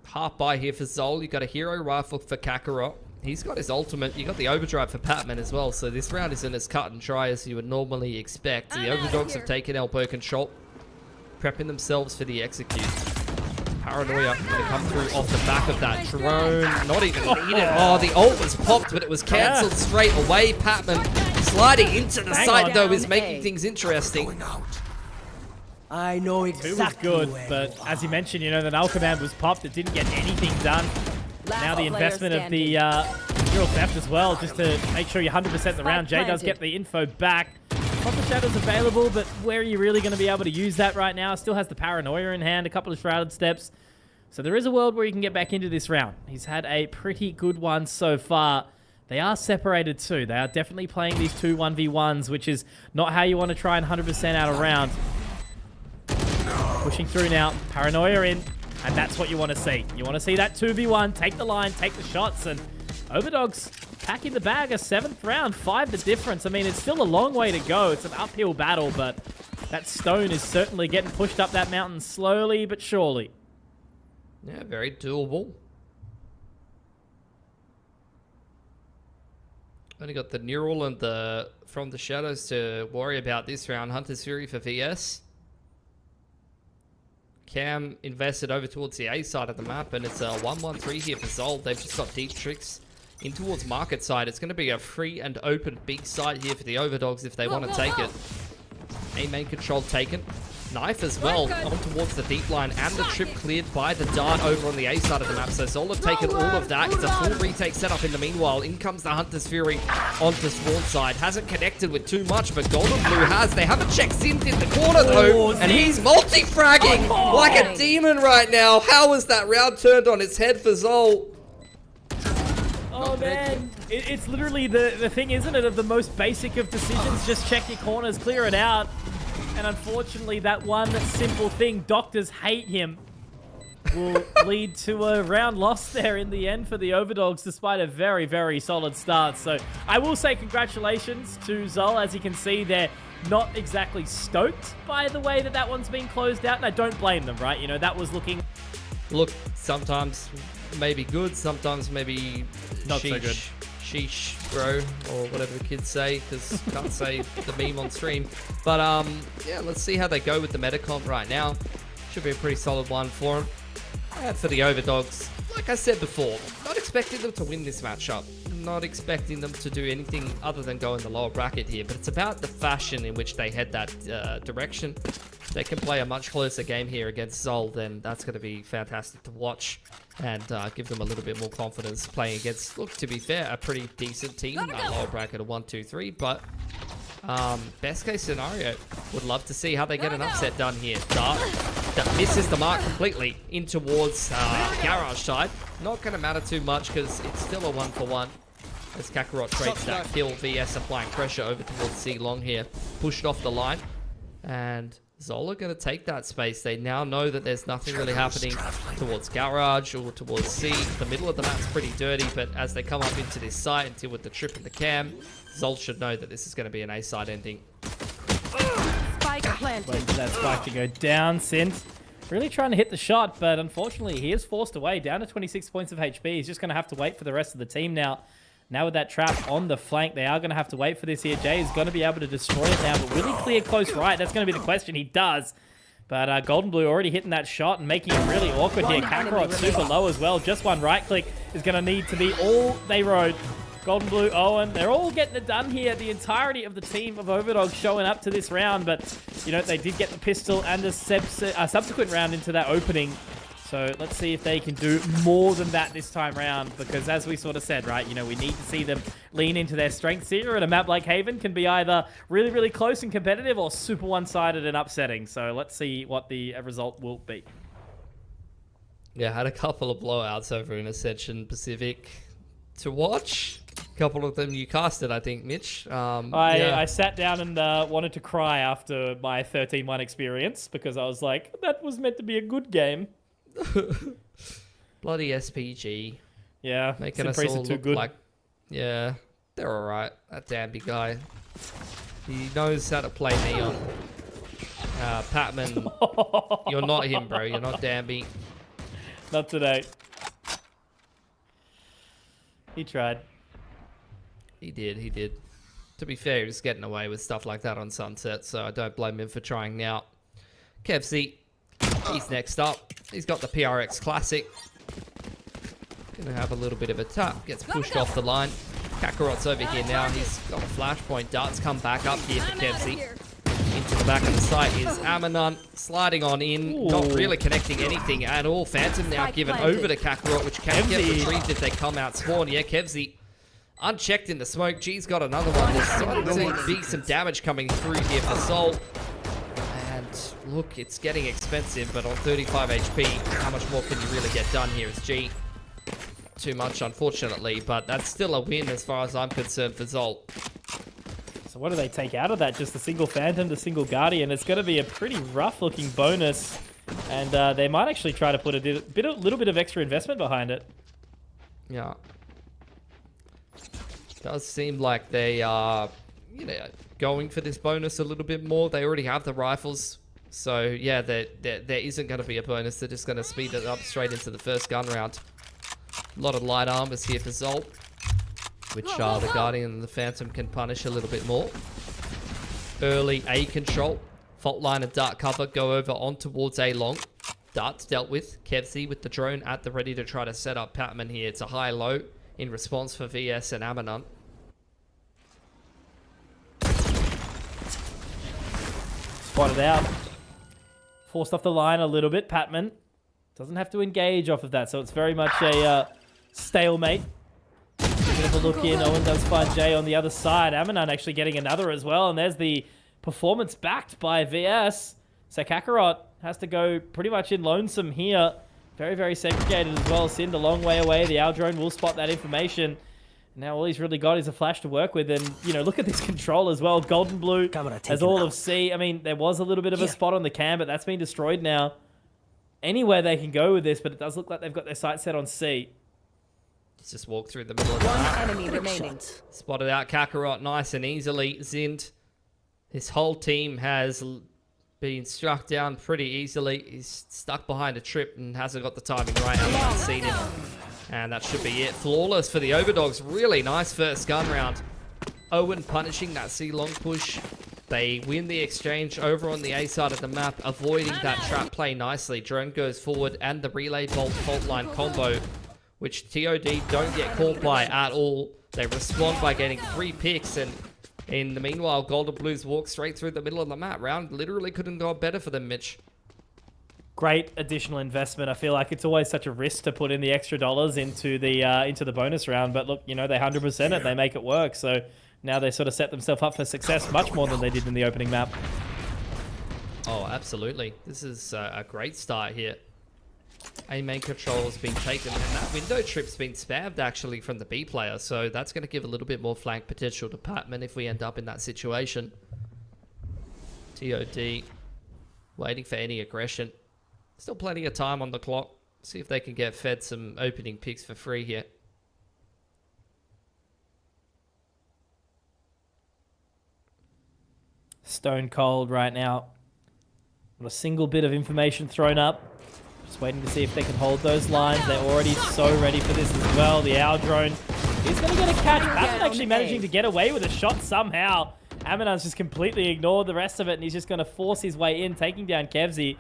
Speaker 1: Half buy here for ZOL. You got a hero rifle for Kakarot. He's got his ultimate. You got the Overdrive for Patman as well, so this round isn't as cut and dry as you would normally expect. The Overdogs have taken Elbow control, prepping themselves for the execute. Paranoia going to come through off the back of that drone. Not even needed. Oh, the ult was popped, but it was cancelled straight away. Patman sliding into the site, though, is making things interesting.
Speaker 4: I know exactly.
Speaker 2: 2 was good, but as you mentioned, you know, the null command was popped. It didn't get anything done. Now the investment of the Neural Theft as well, just to make sure you're 100% the round. Jay does get the info back. From the Shadows available, but where are you really going to be able to use that right now? Still has the Paranoia in hand, a couple of Shrouded Steps. So there is a world where you can get back into this round. He's had a pretty good one so far. They are separated too. They are definitely playing these 2 1v1s, which is not how you want to try and 100% out a round. Pushing through now, Paranoia in, and that's what you want to see. You want to see that 2v1, take the line, take the shots, and Overdogs packing the bag, a 7th round, 5 the difference. I mean, it's still a long way to go. It's an uphill battle, but that stone is certainly getting pushed up that mountain slowly but surely.
Speaker 1: Yeah, very doable. Only got the Neural and the From the Shadows to worry about this round. Hunter's Fury for VS. Cam invested over towards the A side of the map, and it's a 1-1-3 here for ZOL. They've just got deep tricks in towards market side. It's going to be a free and open big side here for the Overdogs if they want to take it. A main control taken. Knife as well on towards the deep line, and the trip cleared by the dart over on the A side of the map. So ZOL have taken all of that. It's a full retake setup in the meanwhile. In comes the Hunter's Fury onto spawn side. Hasn't connected with too much, but Golden Blue has. They haven't checked Synth in the corner though, and he's multi-fragging like a demon right now. How was that round turned on its head for ZOL?
Speaker 2: Oh man, it's literally the thing, isn't it, of the most basic of decisions. Just check your corners, clear it out. And unfortunately, that one simple thing, doctors hate him, will lead to a round loss there in the end for the Overdogs, despite a very, very solid start. So I will say congratulations to ZOL. As you can see, they're not exactly stoked by the way that one's been closed out. And I don't blame them, right? You know, that was looking...
Speaker 1: Look, sometimes maybe good, sometimes maybe
Speaker 2: Not so good.
Speaker 1: Sheesh, bro, or whatever the kids say, because can't say the meme on stream. But yeah, let's see how they go with the meta comp right now. Should be a pretty solid one for them. And for the Overdogs, like I said before, not expecting them to win this matchup. Not expecting them to do anything other than go in the lower bracket here, but it's about the fashion in which they head that direction. If they can play a much closer game here against ZOL, then that's going to be fantastic to watch and give them a little bit more confidence playing against, look, to be fair, a pretty decent team in that lower bracket of 1, 2, 3, but best case scenario, would love to see how they get an upset done here. Dart that misses the mark completely in towards Garage side. Not going to matter too much because it's still a 1-for-1 as Kakarot trades that kill. VS applying pressure over towards C long here. Pushed off the line. And ZOL are going to take that space. They now know that there's nothing really happening towards Garage or towards C. The middle of the map's pretty dirty, but as they come up into this site and deal with the trip and the cam, ZOL should know that this is going to be an A-side ending.
Speaker 3: Spike planted.
Speaker 2: Wait for that spike to go down. Sint really trying to hit the shot, but unfortunately he is forced away, down to 26 points of HP. He's just going to have to wait for the rest of the team now. Now with that trap on the flank, they are going to have to wait for this here. Jay is going to be able to destroy it now, but will he clear close right? That's going to be the question. He does. But Golden Blue already hitting that shot and making it really awkward here. Kakarot super low as well. Just one right click is going to need to be all they rode. Golden Blue, Owen, they're all getting it done here. The entirety of the team of Overdogs showing up to this round, but, you know, they did get the pistol and the subsequent round into that opening. So let's see if they can do more than that this time round, because as we sort of said, right, you know, we need to see them lean into their strengths here, and a map like Haven can be either really, really close and competitive or super one-sided and upsetting. So let's see what the result will be.
Speaker 1: Yeah, had a couple of blowouts over in Ascension Pacific to watch. A couple of them you casted, I think, Mitch.
Speaker 2: I sat down and wanted to cry after my 13-1 experience, because I was like, that was meant to be a good game.
Speaker 1: Bloody SPG.
Speaker 2: Yeah,
Speaker 1: making us all look like, yeah, they're alright. That Danby guy, he knows how to play Neon. Patman, you're not him, bro. You're not Danby.
Speaker 2: Not today. He tried.
Speaker 1: He did. To be fair, he's getting away with stuff like that on Sunset, so I don't blame him for trying now. Kevzy, he's next up. He's got the PRX Classic. Gonna have a little bit of a tap. Gets pushed off the line. Kakarot's over here now. He's got a flashpoint. Darts come back up here for Kevzy. Into the back of the site is Amanon sliding on in. Ooh. Not really connecting anything at all. Phantom now given over to Kakarot, which can get retrieved if they come out spawn. Yeah, Kevzy unchecked in the smoke. G's got another one. There's starting to be some damage coming through here for ZOL. Look, it's getting expensive, but on 35 HP, how much more can you really get done here? It's G. Too much, unfortunately, but that's still a win as far as I'm concerned for ZOL.
Speaker 2: So what do they take out of that? Just a single Phantom, the single Guardian. It's going to be a pretty rough-looking bonus, and they might actually try to put a little bit of extra investment behind it.
Speaker 1: Yeah. Does seem like they are, you know, going for this bonus a little bit more. They already have the rifles. So, yeah, there isn't going to be a bonus. They're just going to speed it up straight into the first gun round. A lot of light armors here for ZOL, which the Guardian and the Phantom can punish a little bit more. Early A control. Fault line and Dart cover go over on towards A long. Dart's dealt with. Kevzy with the drone at the ready to try to set up Patman here. It's a high-low in response for VS and Amanon.
Speaker 2: Spotted out. Forced off the line a little bit. Patman doesn't have to engage off of that, so it's very much a stalemate. A bit of a look in. Owen does find Jay on the other side. Amanon actually getting another as well, and there's the performance backed by VS. So Kakarot has to go pretty much in lonesome here. Very, very segregated as well. Sind a long way away. The owl drone will spot that information. Now all he's really got is a flash to work with, and, you know, look at this control as well. Golden Blue has all of C. I mean, there was a little bit of a spot on the cam, but that's been destroyed now. Anywhere they can go with this, but it does look like they've got their sight set on C.
Speaker 1: Let's just walk through the middle of the map.
Speaker 3: One enemy remaining.
Speaker 1: Spotted out Kakarot nice and easily. Zind, his whole team has been struck down pretty easily. He's stuck behind a trip and hasn't got the timing right. I've seen him. And that should be it. Flawless for the Overdogs. Really nice first gun round. Owen punishing that C-long push. They win the exchange over on the A side of the map, avoiding that trap play nicely. Drone goes forward and the relay fault line combo, which TOD don't get caught by at all. They respond by getting 3 picks, and in the meanwhile, Golden Blues walk straight through the middle of the map. Round literally couldn't go better for them, Mitch.
Speaker 2: Great additional investment. I feel like it's always such a risk to put in the extra dollars into the bonus round, but look, you know, they 100% it. They make it work. So now they sort of set themselves up for success much more than they did in the opening map.
Speaker 1: Oh, absolutely. This is a great start here. A main control has been taken, and that window trip's been spammed actually from the B player, so that's going to give a little bit more flank potential to Patman if we end up in that situation. TOD waiting for any aggression. Still plenty of time on the clock. See if they can get fed some opening picks for free here.
Speaker 2: Stone cold right now. Not a single bit of information thrown up. Just waiting to see if they can hold those lines. They're already so ready for this as well. The owl drone is going to get a catch. Patman actually managing to get away with a shot somehow. Aminan's just completely ignored the rest of it, and he's just going to force his way in, taking down Kevzy.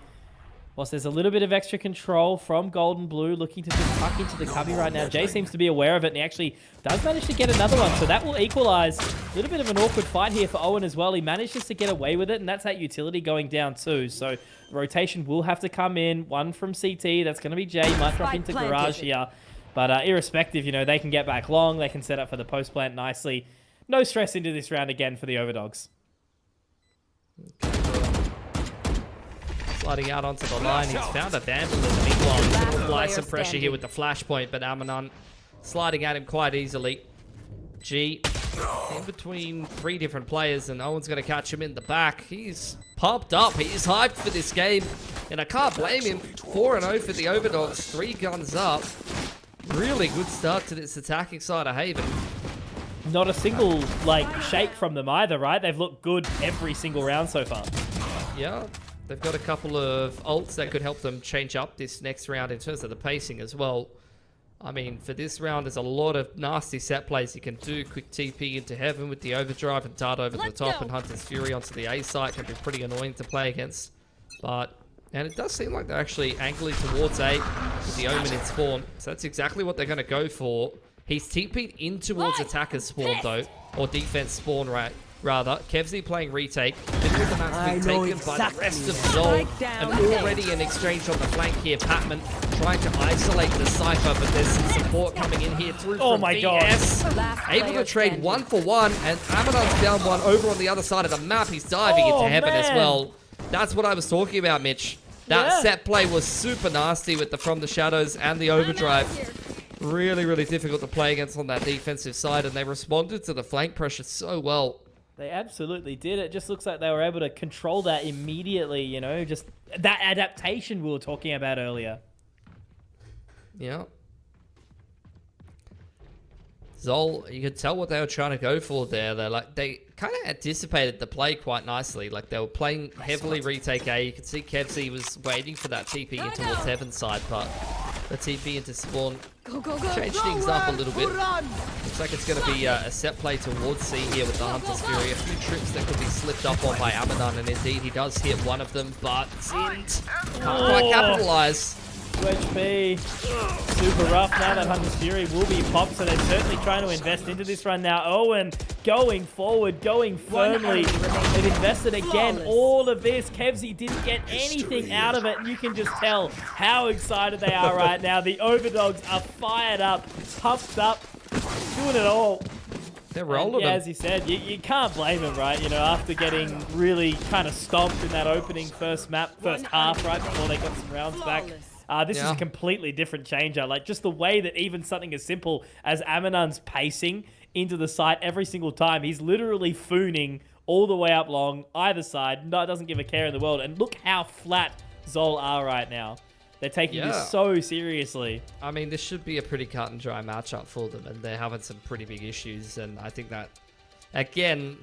Speaker 2: Whilst there's a little bit of extra control from Golden Blue, looking to just tuck into the cubby right now. Jay seems to be aware of it, and he actually does manage to get another one. So that will equalize. A little bit of an awkward fight here for Owen as well. He manages to get away with it, and that's that utility going down too. So rotation will have to come in. One from CT. That's going to be Jay. Might drop into Garage here. But irrespective, you know, they can get back long. They can set up for the post plant nicely. No stress into this round again for the Overdogs.
Speaker 1: Sliding out onto the line. He's found a Vandal in the meanwhile. He's going to apply some pressure here with the flashpoint, but Amanon sliding at him quite easily. G in between 3 different players, and Owen's going to catch him in the back. He's pumped up. He's hyped for this game, and I can't blame him. 4-0 for the Overdogs. 3 guns up. Really good start to this attacking side of Haven.
Speaker 2: Not a single, like, shake from them either, right? They've looked good every single round so far.
Speaker 1: Yeah. They've got a couple of ults that could help them change up this next round in terms of the pacing as well. I mean, for this round, there's a lot of nasty set plays you can do. Quick TP into Heaven with the overdrive and dart over the top, and Hunter's Fury onto the A site can be pretty annoying to play against. And it does seem like they're actually angling towards A with the Omen in spawn. So that's exactly what they're going to go for. He's TP'd in towards attacker's spawn though, or defense spawn, right? Rather, Kevzy playing retake. Middle of the map's been taken by the rest of ZOL. And already an exchange on the flank here. Patman trying to isolate the Cypher, but there's some support coming in here through from VS. Able to trade 1 for 1, and Amadon's down 1 over on the other side of the map. He's diving into Heaven as well. That's what I was talking about, Mitch. That set play was super nasty with the From the Shadows and the overdrive. Really, really difficult to play against on that defensive side, and they responded to the flank pressure so well.
Speaker 2: They absolutely did. It just looks like they were able to control that immediately, you know, just that adaptation we were talking about earlier.
Speaker 1: Yeah. ZOL, you could tell what they were trying to go for there. They kind of anticipated the play quite nicely. Like, they were playing heavily retake A. You could see Kevzy was waiting for that TP in towards Heaven's side, but the TP into spawn changed things up a little bit. Looks like it's going to be a set play towards C here with the Hunter's Fury. A few trips that could be slipped up on by Amanon, and indeed he does hit one of them, but Zint can't quite capitalize.
Speaker 2: HP. Super rough now. That Hunter's Fury will be popped, so they're certainly trying to invest into this run now. Owen going forward, going firmly. They've invested again. All of this. Kevzy didn't get anything out of it. You can just tell how excited they are right now. The Overdogs are fired up, pumped up, doing it all.
Speaker 1: They're rolling them.
Speaker 2: As you said, you can't blame them, right? You know, after getting really kind of stomped in that opening first half, right, before they got some rounds back. This is a completely different changer. Like, just the way that even something as simple as Aminan's pacing into the site every single time, he's literally fooning all the way up long, either side. No, doesn't give a care in the world. And look how flat ZOL are right now. They're taking this so seriously. I
Speaker 1: mean, this should be a pretty cut and dry matchup for them, and they're having some pretty big issues. And I think that, again,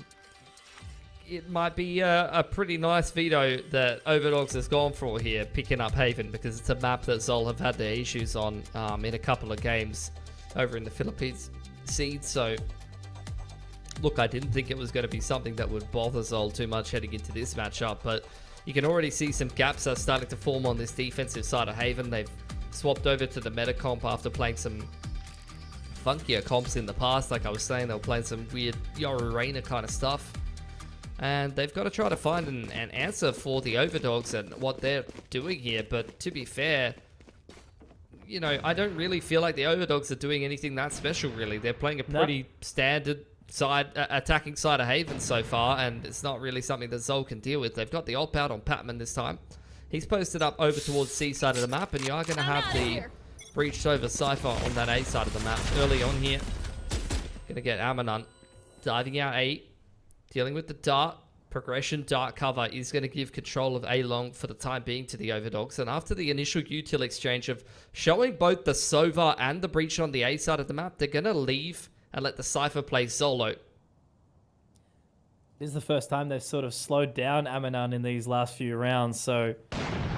Speaker 1: it might be a pretty nice veto that Overdogs has gone for here, picking up Haven, because it's a map that ZOL have had their issues on in a couple of games over in the Philippines seed. So, look, I didn't think it was going to be something that would bother ZOL too much heading into this matchup, but you can already see some gaps are starting to form on this defensive side of Haven. They've swapped over to the meta comp after playing some funkier comps in the past. Like I was saying, they were playing some weird Yoru Reina kind of stuff. And they've got to try to find an answer for the Overdogs and what they're doing here. But to be fair, you know, I don't really feel like the Overdogs are doing anything that special, really. They're playing a pretty standard side, attacking side of Haven so far, and it's not really something that ZOL can deal with. They've got the ult out on Patman this time. He's posted up over towards C side of the map, and you are going to have the breached over Cypher on that A side of the map early on here. Going to get Amanon diving out A, dealing with the dart. Progression dart cover is going to give control of A long for the time being to the Overdogs. And after the initial util exchange of showing both the Sova and the breach on the A side of the map, they're going to leave and let the Cypher play solo.
Speaker 2: This is the first time they've sort of slowed down Amanon in these last few rounds, so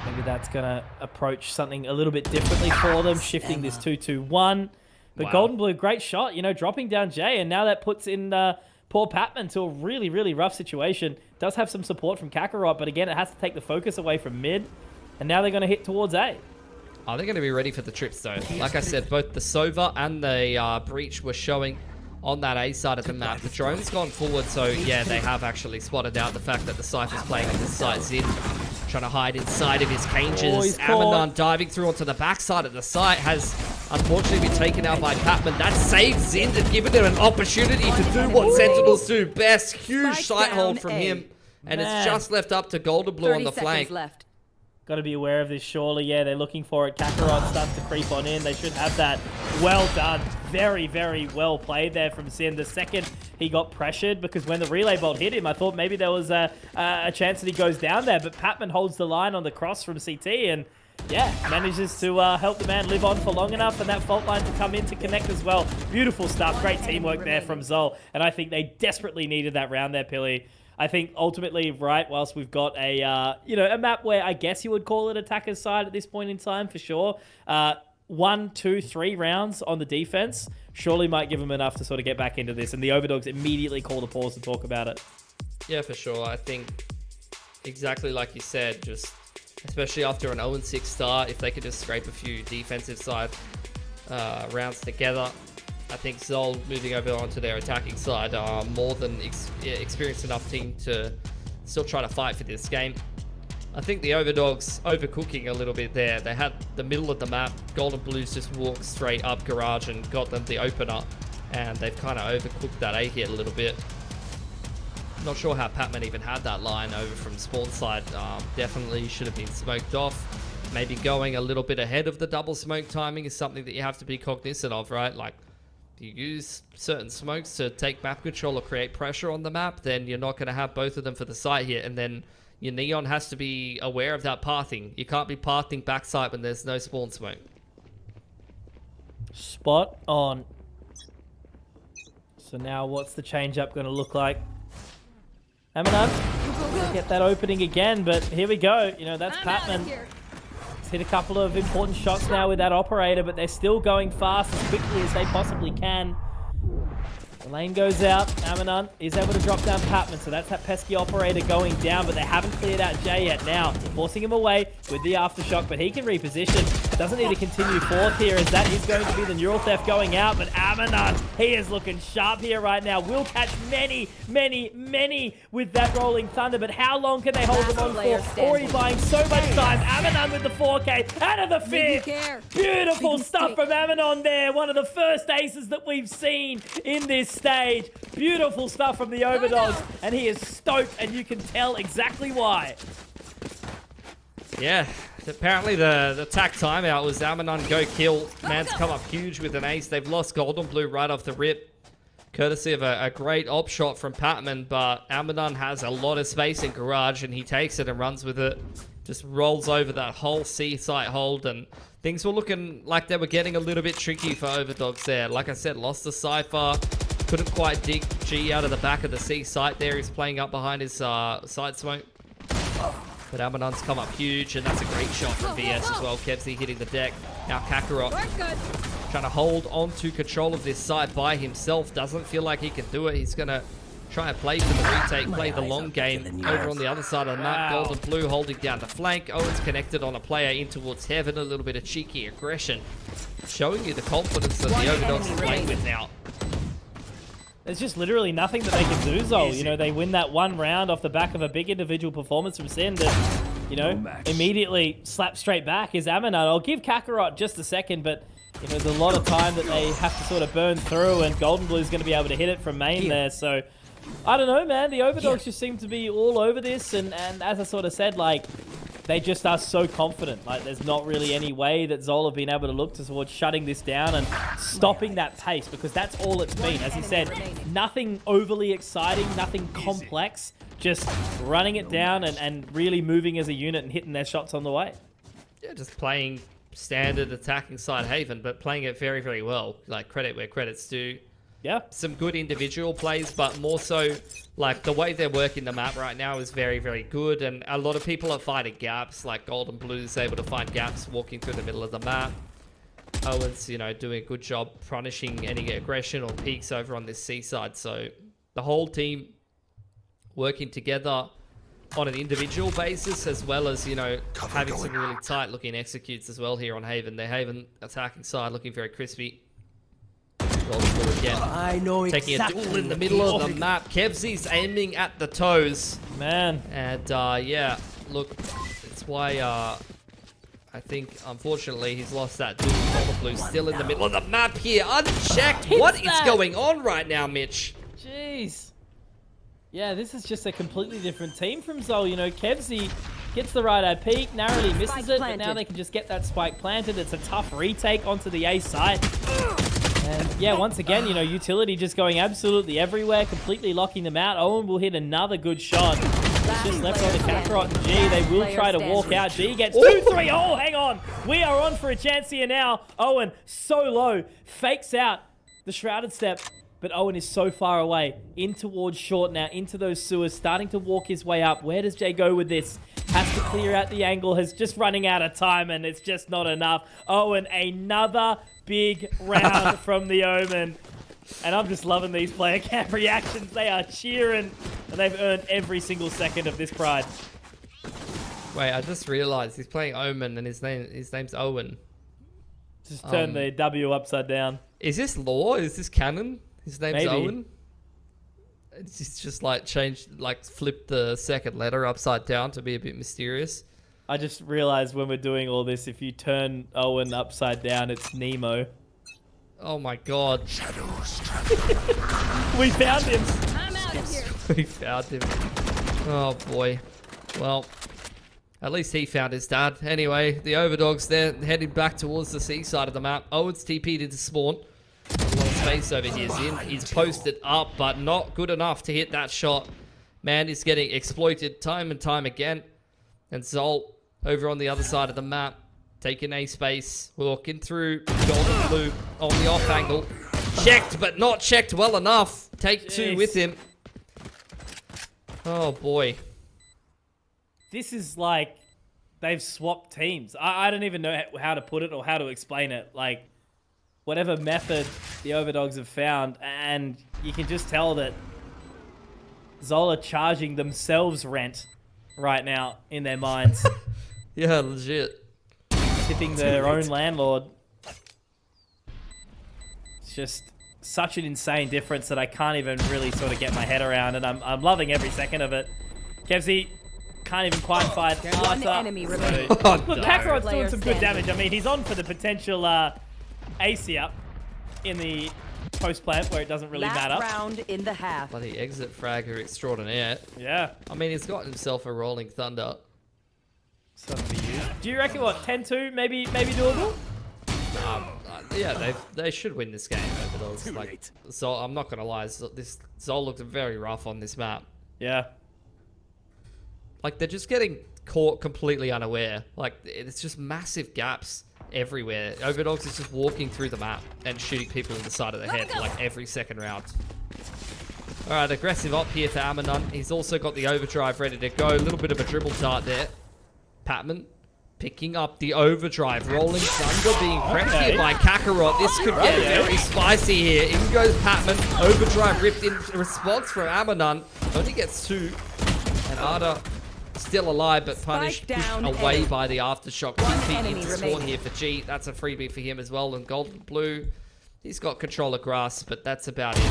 Speaker 2: maybe that's going to approach something a little bit differently for them, shifting this 2-2-1. But
Speaker 1: Wow.
Speaker 2: Golden Blue, great shot, you know, dropping down Jay, and now that puts in poor Patman to a really, really rough situation. Does have some support from Kakarot, but again, it has to take the focus away from mid, and now they're going to hit towards A.
Speaker 1: Are they going to be ready for the trips, though? Like I said, both the Sova and the breach were showing on that A side of the map. The drone's gone forward, so yeah, they have actually spotted out the fact that the Cypher's playing on this side. Zin trying to hide inside of his cages. Amanon diving through onto the backside of the site has unfortunately been taken out by Patman. That saved Zin and given him an opportunity to do what Sentinels do best. Huge sight hold from him. And it's just left up to Golden Blue on the flank.
Speaker 3: Left.
Speaker 2: Got to be aware of this, surely. Yeah, they're looking for it. Kakarot starts to creep on in. They should have that. Well done. Very, very well played there from Sin. The second he got pressured, because when the relay bolt hit him, I thought maybe there was a chance that he goes down there. But Patman holds the line on the cross from CT and, yeah, manages to help the man live on for long enough, and that fault line to come in to connect as well. Beautiful stuff. Great teamwork there from ZOL. And I think they desperately needed that round there, Pilly. I think ultimately, right, whilst we've got a, you know, a map where I guess you would call it attacker's side at this point in time, for sure. 1, 2, 3 rounds on the defense surely might give them enough to sort of get back into this. And the Overdogs immediately call the pause to talk about it.
Speaker 1: Yeah, for sure. I think exactly like you said, just especially after an 0-6 start, if they could just scrape a few defensive side rounds together, I think ZOL moving over onto their attacking side are more than experienced enough team to still try to fight for this game. I think the Overdogs overcooking a little bit there. They had the middle of the map. Golden Blues just walked straight up Garage and got them the opener, and they've kind of overcooked that A hit a little bit. Not sure how Patman even had that line over from spawn side. Definitely should have been smoked off. Maybe going a little bit ahead of the double smoke timing is something that you have to be cognizant of, right? Like, you use certain smokes to take map control or create pressure on the map, then you're not going to have both of them for the site hit, and then your Neon has to be aware of that pathing. You can't be pathing backside when there's no spawn smoke.
Speaker 2: Spot on. So now what's the change-up going to look like? Amanon, get that opening again, but here we go. You know, that's Patman. Hit a couple of important shots now with that operator, but they're still going fast as quickly as they possibly can. The lane goes out. Amanon is able to drop down Patman, so that's that pesky operator going down, but they haven't cleared out Jay yet. Now, forcing him away with the aftershock, but he can reposition. Doesn't need to continue forth here, as that is going to be the neural theft going out, but Amanon, he is looking sharp here right now. Will catch many, many, many with that rolling thunder, but how long can they hold them on for? Already buying so much time. Amanon with the 4K out of the fifth. Beautiful stuff from Amanon there. One of the first aces that we've seen in this stage. Beautiful stuff from the Overdogs, and he is stoked, and you can tell exactly why.
Speaker 1: Yeah, apparently the attack timeout was Amanon go kill. Man's come up huge with an ace. They've lost Golden Blue right off the rip, courtesy of a great op shot from Patman, but Amanon has a lot of space in Garage, and he takes it and runs with it. Just rolls over that whole C site hold, and things were looking like they were getting a little bit tricky for Overdogs there. Like I said, lost the Cypher. Couldn't quite dig G out of the back of the C site there. He's playing up behind his side smoke. But Amanon's come up huge, and that's a great shot from VS as well. Kevsey hitting the deck. Now Kakarot trying to hold on to control of this site by himself. Doesn't feel like he can do it. He's going to try and play for the retake, play the long game over on the other side of the map.
Speaker 2: Wow.
Speaker 1: Gold and blue holding down the flank. Owen's connected on a player in towards heaven. A little bit of cheeky aggression. Showing you the confidence that the Overdogs are playing with now.
Speaker 2: There's just literally nothing that they can do, Zol. You know, they win that one round off the back of a big individual performance from Sin that, you know, immediately slap straight back is Amanon. I'll give Kakarot just a second, but, you know, there's a lot of time that they have to sort of burn through, and Golden Blue's going to be able to hit it from main there. So, I don't know, man. The Overdogs just seem to be all over this, and as I sort of said, like, they just are so confident. Like, there's not really any way that ZOL have been able to look towards shutting this down and stopping that pace, because that's all it's been. As he said, nothing overly exciting, nothing complex, just running it down and really moving as a unit and hitting their shots on the way.
Speaker 1: Yeah, just playing standard attacking side Haven, but playing it very, very well. Like, credit where credit's due.
Speaker 2: Yeah.
Speaker 1: Some good individual plays, but more so, like, the way they're working the map right now is very, very good. And a lot of people are finding gaps, like Gold and Blue is able to find gaps walking through the middle of the map. Owen's, you know, doing a good job punishing any aggression or peaks over on this C side. So the whole team working together on an individual basis, as well as, you know, having some really tight looking executes as well here on Haven. Their Haven attacking side looking very crispy. Again.
Speaker 4: I know
Speaker 1: Taking a duel in the middle of the map. Kevsy's aiming at the toes.
Speaker 2: Man.
Speaker 1: And yeah, look, it's why I think, unfortunately, he's lost that duel. Golden Blue still in the middle of the map here, unchecked. What is going on right now, Mitch?
Speaker 2: Jeez. Yeah, this is just a completely different team from ZOL. You know, Kevsy gets the right eye peek, narrowly misses it, but now they can just get that spike planted. It's a tough retake onto the A site. And yeah, once again, you know, utility just going absolutely everywhere, completely locking them out. Owen will hit another good shot. It's just left on the Kakarot and G. They will try to walk out. G gets 2-3. Oh, hang on. We are on for a chance here now. Owen, so low, fakes out the shrouded step. But Owen is so far away, in towards short now, into those sewers, starting to walk his way up. Where does Jay go with this? Has to clear out the angle, has just running out of time, and it's just not enough. Owen, another big round from the Omen. And I'm just loving these player cam reactions. They are cheering, and they've earned every single second of this pride.
Speaker 1: Wait, I just realized he's playing Omen, and his name's Owen.
Speaker 2: Just turn the W upside down.
Speaker 1: Is this lore? Is this canon? His name's
Speaker 2: Maybe.
Speaker 1: Owen? It's just like changed, like flipped the second letter upside down to be a bit mysterious.
Speaker 2: I just realized when we're doing all this, if you turn Owen upside down, it's Nemo.
Speaker 1: Oh my god.
Speaker 2: We found him.
Speaker 3: I'm out of here.
Speaker 1: We found him. Oh boy. Well, at least he found his dad. Anyway, the Overdogs, they're heading back towards the C side of the map. Owen's TP'd into spawn. A lot of space over here. Zin, he's posted up, but not good enough to hit that shot. Man is getting exploited time and time again. And ZOL over on the other side of the map, taking A space, walking through Golden Blue on the off angle. Checked, but not checked well enough. Take two with him. Oh boy.
Speaker 2: This is like they've swapped teams. I don't even know how to put it or how to explain it. Like, whatever method the Overdogs have found, and you can just tell that ZOL are charging themselves rent right now in their minds.
Speaker 1: Yeah, legit.
Speaker 2: Tipping their own landlord. It's just such an insane difference that I can't even really sort of get my head around, and I'm loving every second of it. Kevsy can't even quite fight
Speaker 3: One
Speaker 2: Arthur.
Speaker 3: enemy remaining.
Speaker 2: Look,
Speaker 1: no.
Speaker 2: Kakarot's doing some good
Speaker 3: Player
Speaker 2: damage. I mean, he's on for the potential AC up in the post plant where it doesn't really
Speaker 3: Last
Speaker 2: matter.
Speaker 3: round in the half.
Speaker 1: Bloody exit fragger extraordinaire.
Speaker 2: Yeah.
Speaker 1: I mean, he's got himself a rolling thunder.
Speaker 2: Do you reckon what 10-2 maybe doable?
Speaker 1: Yeah, they should win this game, Overdogs. Like, so I'm not gonna lie, this ZOL looked very rough on this map.
Speaker 2: Yeah.
Speaker 1: Like, they're just getting caught completely unaware. Like, it's just massive gaps everywhere. Overdogs is just walking through the map and shooting people in the side of the head like every second round. All right, aggressive op here for Amanon. He's also got the overdrive ready to go. A little bit of a dribble dart there. Patman picking up the overdrive. Rolling Thunder being prepped here by Kakarot. This could get very spicy here. In goes Patman. Overdrive ripped in response from Amanon. Only gets 2. And Arda still alive, but pushed away by the aftershock. 2 feet into spawn here for G. That's a freebie for him as well. And Golden Blue, he's got control of grass, but that's about it.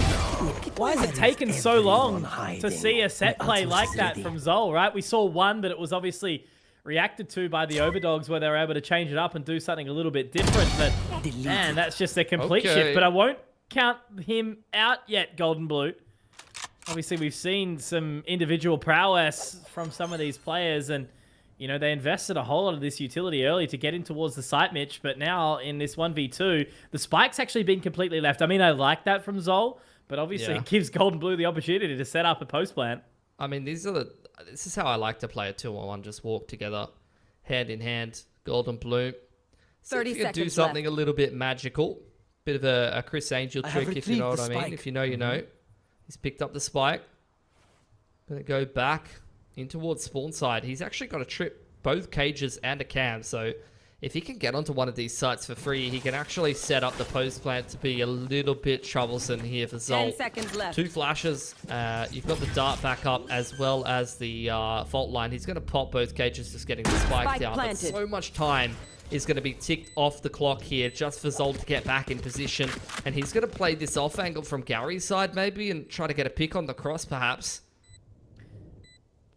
Speaker 2: Why is it taking so long to see a set play like that from ZOL, right? We saw one, but it was obviously reacted to by the Overdogs where they were able to change it up and do something a little bit different. But man, that's just a complete shift. But I won't count him out yet, Golden Blue. Obviously, we've seen some individual prowess from some of these players, and you know, they invested a whole lot of this utility early to get in towards the site, Mitch, but now in this 1v2, the spike's actually been completely left. I mean, I like that from ZOL, but obviously it gives Golden Blue the opportunity to set up a post plant.
Speaker 1: I mean, this is how I like to play a 2-on-1, just walk together, hand in hand, Golden Blue.
Speaker 3: 30 seconds
Speaker 1: do something a little bit magical. Bit of a Chris Angel trick, if you know what I mean. If you know, you know. He's picked up the spike. Gonna go back in towards spawn side. He's actually got to trip both cages and a cam, so if he can get onto one of these sites for free, he can actually set up the post plant to be a little bit troublesome here for ZOL.
Speaker 3: 10 seconds left.
Speaker 1: 2 flashes. You've got the dart back up as well as the fault line. He's going to pop both cages, just getting the spike down. But so much time is going to be ticked off the clock here just for ZOL to get back in position. And he's going to play this off angle from Gary's side maybe and try to get a pick on the cross perhaps.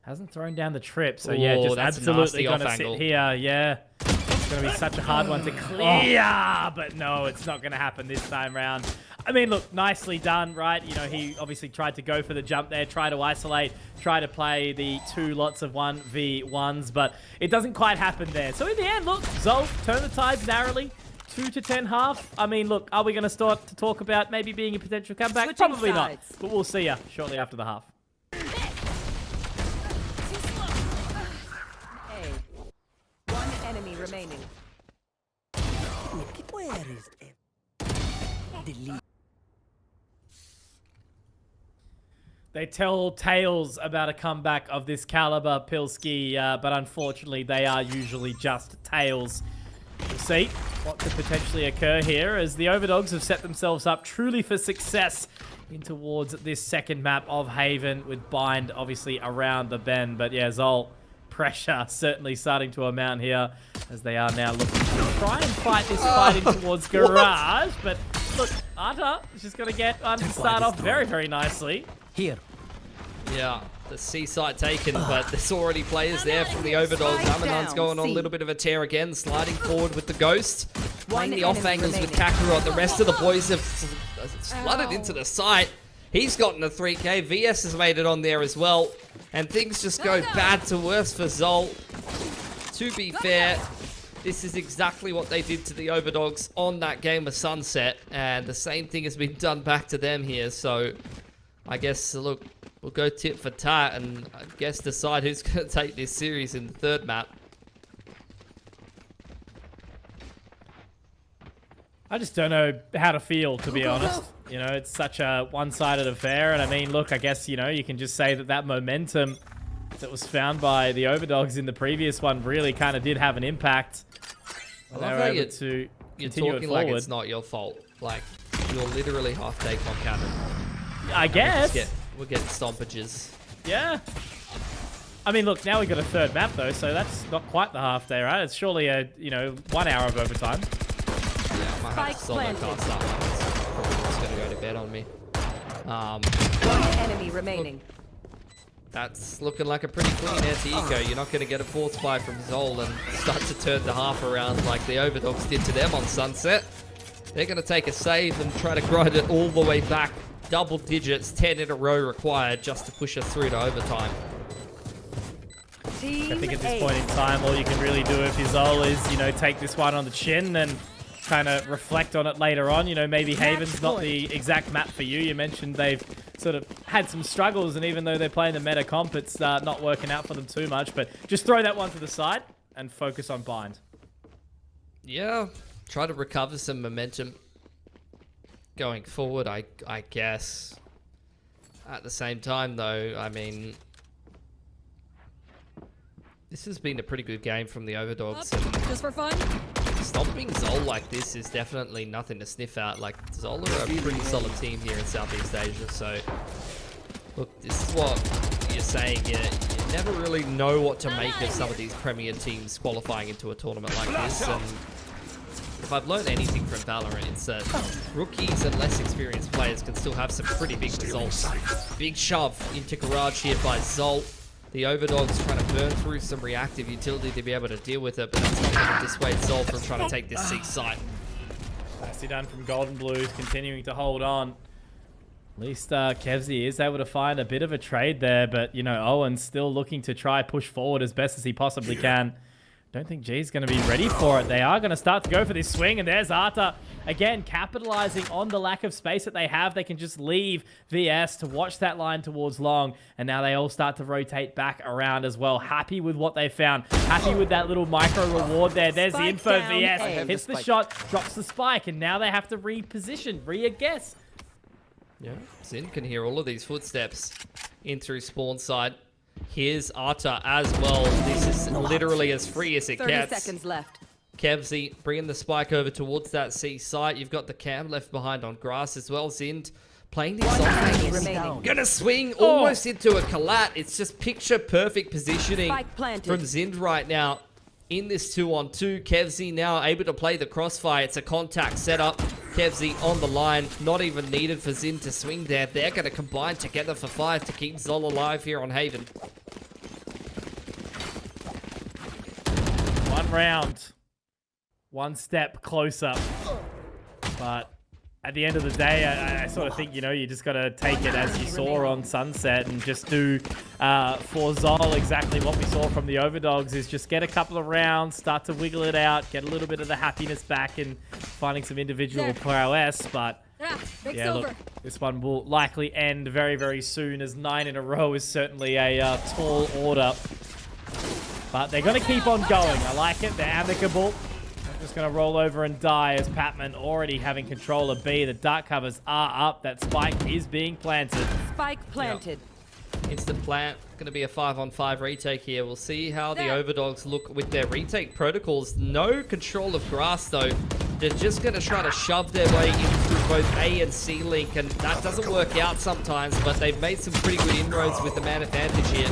Speaker 2: Hasn't thrown down the trip, so yeah, just absolutely going to sit here. Yeah, it's going to be such a hard one to clear, but no, it's not going to happen this time round. I mean, look, nicely done, right? You know, he obviously tried to go for the jump there, try to isolate, try to play the 2 lots of 1v1s, but it doesn't quite happen there. So in the end, look, ZOL turn the tides narrowly. 2 to 10 half. I mean, look, are we going to start to talk about maybe being a potential comeback?
Speaker 3: Switching
Speaker 2: Probably
Speaker 3: sides.
Speaker 2: not, but we'll see ya shortly after the half.
Speaker 3: Enemy remaining.
Speaker 2: They tell tales about a comeback of this caliber, Pilski, but unfortunately they are usually just tales. We'll see what could potentially occur here as the Overdogs have set themselves up truly for success in towards this second map of Haven with Bind obviously around the bend. But yeah, ZOL, pressure certainly starting to amount here as they are now looking to try and fight this fight in towards Garage. But look, Arta is just going to get one to start off very, very nicely.
Speaker 4: Here.
Speaker 1: Yeah, the C site taken, but there's already players there from the Overdogs. Amanon's going on a little bit of a tear again, sliding forward with the Ghost. Playing the off angles with Kakarot. The rest of the boys have flooded into the site. He's gotten a 3K. VS has made it on there as well. And things just go bad to worse for ZOL. To be fair, this is exactly what they did to the Overdogs on that game of Sunset. And the same thing has been done back to them here. So I guess, look, we'll go tit for tat and I guess decide who's going to take this series in the third map.
Speaker 2: I just don't know how to feel, to be honest. You know, it's such a one-sided affair. And I mean, look, I guess, you know, you can just say that that momentum that was found by the Overdogs in the previous one really kind of did have an impact.
Speaker 1: I love how you're talking like it's not your fault. Like, you're literally half take on cannon.
Speaker 2: I guess.
Speaker 1: We're getting stompages.
Speaker 2: Yeah. I mean, look, now we've got a third map, though, so that's not quite the half day, right? It's surely a, you know, 1 hour of overtime.
Speaker 1: Yeah, I might have to solo cast that one. It's probably just going to go to bed on me.
Speaker 3: One enemy remaining.
Speaker 1: That's looking like a pretty clean anti-eco. You're not going to get a fourth spy from ZOL and start to turn the half around like the Overdogs did to them on Sunset. They're going to take a save and try to grind it all the way back. Double digits, 10 in a row required just to push us through to overtime.
Speaker 2: I think at this point in time, all you can really do if you're ZOL is, you know, take this one on the chin and kind of reflect on it later on. You know, maybe Haven's not the exact map for you. You mentioned they've sort of had some struggles, and even though they're playing the meta comp, it's not working out for them too much. But just throw that one to the side and focus on Bind.
Speaker 1: Yeah, try to recover some momentum going forward, I guess. At the same time, though, I mean, this has been a pretty good game from the Overdogs. And
Speaker 3: Just for fun?
Speaker 1: stomping ZOL like this is definitely nothing to sniff at. Like, ZOL are a pretty solid team here in Southeast Asia, so look, this is what you're saying. You never really know what to make of some of these premier teams qualifying into a tournament like this. And if I've learned anything from Valorant, it's that rookies and less experienced players can still have some pretty big results. Big shove into Garage here by ZOL. The Overdogs trying to burn through some reactive utility to be able to deal with it, but that's not going to dissuade ZOL from trying to take this C site.
Speaker 2: Nicely done from Golden Blues, continuing to hold on. At least Kevzy is able to find a bit of a trade there, but, you know, Owen's still looking to try push forward as best as he possibly can. Don't think G's going to be ready for it. They are going to start to go for this swing, and there's Arta. Again, capitalizing on the lack of space that they have. They can just leave VS to watch that line towards long, and now they all start to rotate back around as well. Happy with what they found. Happy with that little micro reward there. There's the info. VS hits the shot, drops the spike, and now they have to reposition, re-guess.
Speaker 1: Yeah, Zin can hear all of these footsteps in through spawn side. Here's Arta as well. This is literally as free as it
Speaker 3: 30
Speaker 1: gets.
Speaker 3: seconds left.
Speaker 1: Kevzy bringing the spike over towards that C site. You've got the cam left behind on grass as well. Zind playing these
Speaker 3: enemy
Speaker 1: off.
Speaker 3: remaining.
Speaker 1: Gonna swing almost into a collat. It's just picture perfect positioning
Speaker 3: Spike planted.
Speaker 1: from Zind right now in this 2-on-2. Kevzy now able to play the crossfire. It's a contact setup. Kevzy on the line. Not even needed for Zind to swing there. They're going to combine together for 5 to keep ZOL alive here on Haven.
Speaker 2: One round. One step closer. But at the end of the day, I sort of think, you know, you just got to take it as you saw on Sunset and just do for ZOL exactly what we saw from the Overdogs is just get a couple of rounds, start to wiggle it out, get a little bit of the happiness back and finding some individual prowess. But yeah, look, this one will likely end very, very soon as 9 in a row is certainly a tall order. But they're going to keep on going. I like it. They're amicable. Just going to roll over and die as Patman already having control of B. The dark covers are up. That spike is being planted.
Speaker 3: Spike planted.
Speaker 1: Instant plant. Going to be a 5-on-5 retake here. We'll see how the Overdogs look with their retake protocols. No control of grass, though. They're just going to try to shove their way in through both A and C link, and that doesn't work out sometimes, but they've made some pretty good inroads with the man advantage here.